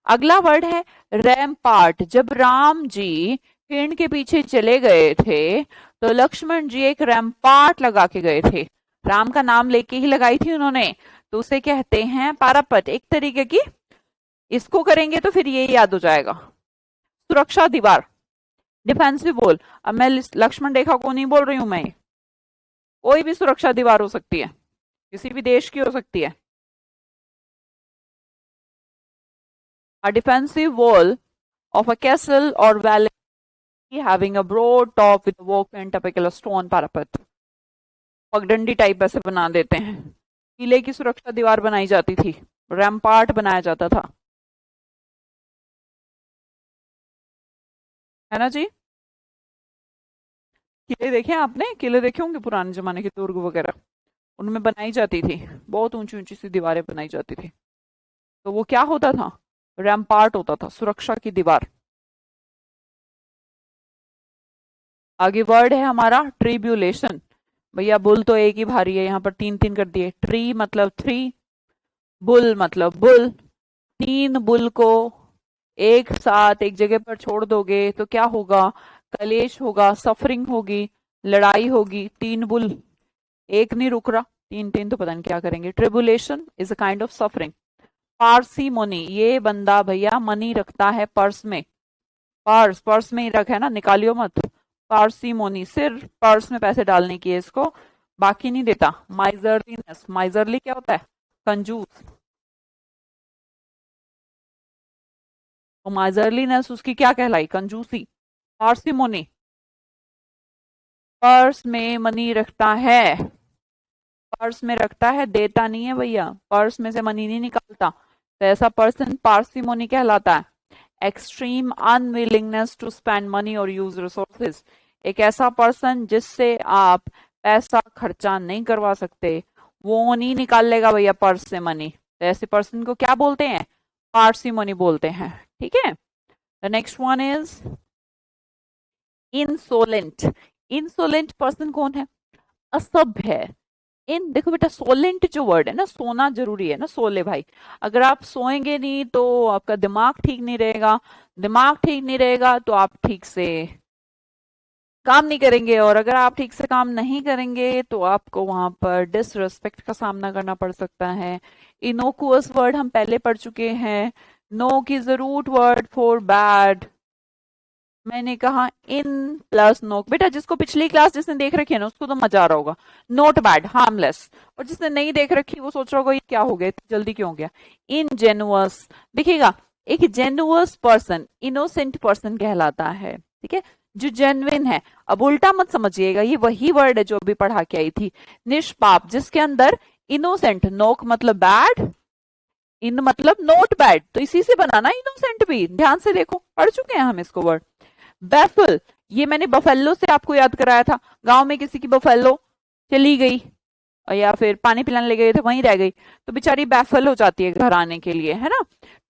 [SPEAKER 1] अगला वर्ड है रैमपार्ट। जब राम जी हिरण के पीछे चले गए थे, तो लक्ष्मण जी एक रैमपार्ट लगा के गए थे। राम का नाम लेके ही लगाई थी उन्होंने, तो उसे कहते हैं पारापट, एक तरीके की। इसको करेंगे तो फिर ये याद हो जाएगा। सुरक्षा दीवार, डिफेंसिव वॉल। अब मैं लक्ष्मण रेखा को नहीं बोल रही हूं, मैं कोई भी सुरक्षा दीवार हो सकती है, किसी भी देश की हो सकती है। A defensive wall of a castle or valley having a broad top with a walk and typical stone parapet। पगडंडी टाइप ऐसे बना देते हैं। किले की सुरक्षा दीवार बनाई जाती थी, रैम्पार्ट बनाया जाता था, है ना जी। किले देखे आपने? किले देखे होंगे पुराने जमाने के, दुर्ग वगैरह, उनमें बनाई जाती थी, बहुत ऊंची ऊंची सी दीवारें बनाई जाती थी। तो वो क्या होता था? रैम्पार्ट होता था, सुरक्षा की दीवार। आगे वर्ड है हमारा ट्रिब्यूलेशन। भैया बुल तो एक ही भारी है, यहाँ पर तीन तीन कर दिए। ट्री मतलब थ्री, बुल मतलब बुल। तीन बुल को एक साथ एक जगह पर छोड़ दोगे तो क्या होगा? कलेश होगा, सफरिंग होगी, लड़ाई होगी। तीन बुल, एक नहीं रुक रहा, तीन तीन तो पता नहीं क्या करेंगे। Tribulation is a kind of suffering. Parsimony, ये बंदा भैया मनी रखता है पर्स में। पर्स, पर्स में ही रखा है ना, निकालियो मत। पारसी मोनी, सिर्फ पर्स में पैसे डालने की है इसको, बाकी नहीं देता। माइजरलीनेस, माइजरली क्या होता है? कंजूस। तो माइजरलीनेस उसकी क्या कहलाई? कंजूसी। पार्सिमोनी, पर्स में मनी रखता है, पर्स में रखता है, देता नहीं है भैया, पर्स में से मनी नहीं निकालता, तो ऐसा पर्सन पार्सिमोनी कहलाता है। Extreme unwillingness to spend money और यूज रिसोर्सेज, एक ऐसा पर्सन जिससे आप पैसा खर्चा नहीं करवा सकते, वो नहीं निकाल लेगा भैया पर्स से मनी, तो ऐसे पर्सन को क्या बोलते हैं? पार्सिमोनी बोलते हैं, ठीक है। The next one is insolent. Insolent person कौन है? असभ्य है, इन देखो बेटा, सोलेंट जो वर्ड है ना, सोना जरूरी है ना, सोले भाई। अगर आप सोएंगे नहीं तो आपका दिमाग ठीक नहीं रहेगा, दिमाग ठीक नहीं रहेगा तो आप ठीक से काम नहीं करेंगे, और अगर आप ठीक से काम नहीं करेंगे तो आपको वहां पर डिसरिस्पेक्ट का सामना करना पड़ सकता है। इनोकुअस वर्ड हम पहले पढ़ चुके हैं। No key the root word for bad, मैंने कहा इन प्लस नो। बेटा जिसको पिछली क्लास जिसने देख रखी है ना उसको तो मजा आ रहा होगा। Note bad, harmless. और जिसने नहीं देख रखी वो सोच रहा होगा ये क्या हो गया, इतनी जल्दी क्यों हो गया। इनजेनुअस, देखिएगा, एक जेनुअस पर्सन इनोसेंट पर्सन कहलाता है, ठीक है, जो जेन्युइन है। अब उल्टा मत समझिएगा, ये वही वर्ड है जो अभी पढ़ा के आई थी, निष्पाप, जिसके अंदर इनोसेंट, नोक मतलब बैड, इन मतलब नोट बैड, तो इसी से बनाना इनोसेंट भी। ध्यान से देखो, पढ़ चुके हैं हम इसको वर्ड। बैफल, ये मैंने बफेलो से आपको याद कराया था। गांव में किसी की बफेलो चली गई या फिर पानी पिलाने ले गए थे, वहीं रह गई, तो बेचारी बैफल हो जाती है घर आने के लिए, है ना।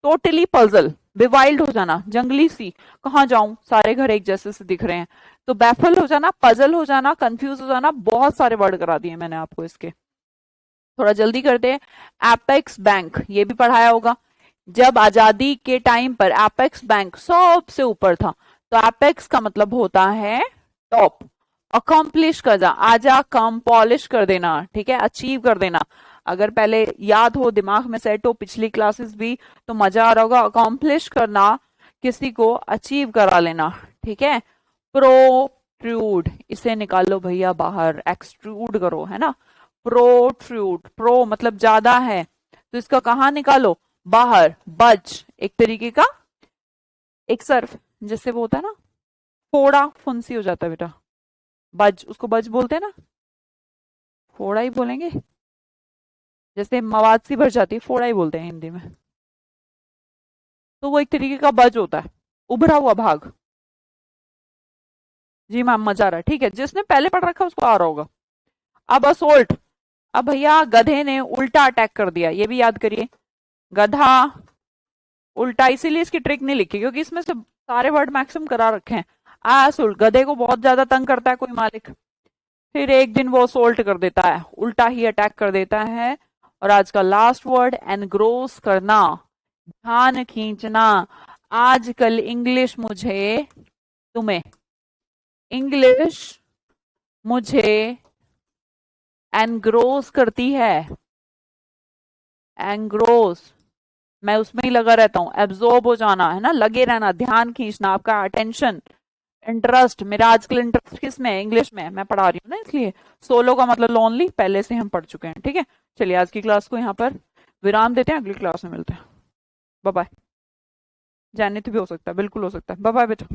[SPEAKER 1] टोटली पजल, बेवाइल्ड हो जाना, जंगली सी, कहाँ जाऊं, सारे घर एक जैसे से दिख रहे हैं। तो बैफल हो जाना, पजल हो जाना, कंफ्यूज हो जाना, बहुत सारे वर्ड करा दिए मैंने आपको इसके। थोड़ा जल्दी करते हैं। एपेक्स बैंक, ये भी पढ़ाया होगा। जब आजादी के टाइम पर एपेक्स बैंक सबसे ऊपर था, तो एपेक्स का मतलब होता है टॉप। अकॉम्प्लिश कर जा, आजा कम पॉलिश कर देना, ठीक है, अचीव कर देना। अगर पहले याद हो, दिमाग में सेट हो पिछली क्लासेस भी, तो मजा आ रहा होगा। अकॉम्प्लिश करना, किसी को अचीव करा लेना, ठीक है। प्रोट्रूड, इसे निकालो भैया बाहर, एक्सट्रूड करो, है ना। प्रोट्रूड, प्रो मतलब ज्यादा है, तो इसका कहाँ निकालो, बाहर। बज, एक तरीके का एक सर्फ, जैसे वो होता है ना, फोड़ा फुंसी हो जाता है बेटा, बज, उसको बज बोलते हैं ना, फोड़ा ही बोलेंगे। जैसे मवाद सी भर जाती है, फोड़ा ही बोलते हैं हिंदी में। तो वो एक तरीके का बज होता है, उभरा हुआ भाग। जी मैम, मजा आ रहा है, ठीक है, जिसने पहले पढ़ रखा है उसको आ रहा होगा। अब असोल्ट, अब भैया गधे ने उल्टा अटैक कर दिया, ये भी याद करिए। गधा उल्टा, इसीलिए इसकी ट्रिक नहीं लिखी, क्योंकि इसमें से सारे वर्ड मैक्सिमम करा रखे हैं। असुल्ट, गधे को बहुत ज्यादा तंग करता है कोई मालिक, फिर एक दिन वो सोल्ट कर देता है, उल्टा ही अटैक कर देता है। और आज का लास्ट वर्ड, एनग्रोस करना, ध्यान खींचना। आजकल इंग्लिश मुझे, तुम्हें, इंग्लिश मुझे एनग्रोस करती है। एनग्रोस, मैं उसमें ही लगा रहता हूँ, एब्जॉर्ब हो जाना, है ना, लगे रहना, ध्यान खींचना, आपका अटेंशन, इंटरेस्ट। मेरा आजकल इंटरेस्ट किस में है, इंग्लिश में, मैं पढ़ा रही हूँ ना इसलिए। सोलो का मतलब लोनली, पहले से हम पढ़ चुके हैं, ठीक है। चलिए आज की क्लास को यहाँ पर विराम देते हैं, अगली क्लास में मिलते हैं। Bye bye. जाने तो भी हो सकता है, बिल्कुल हो सकता है। बाय बाय बेटा।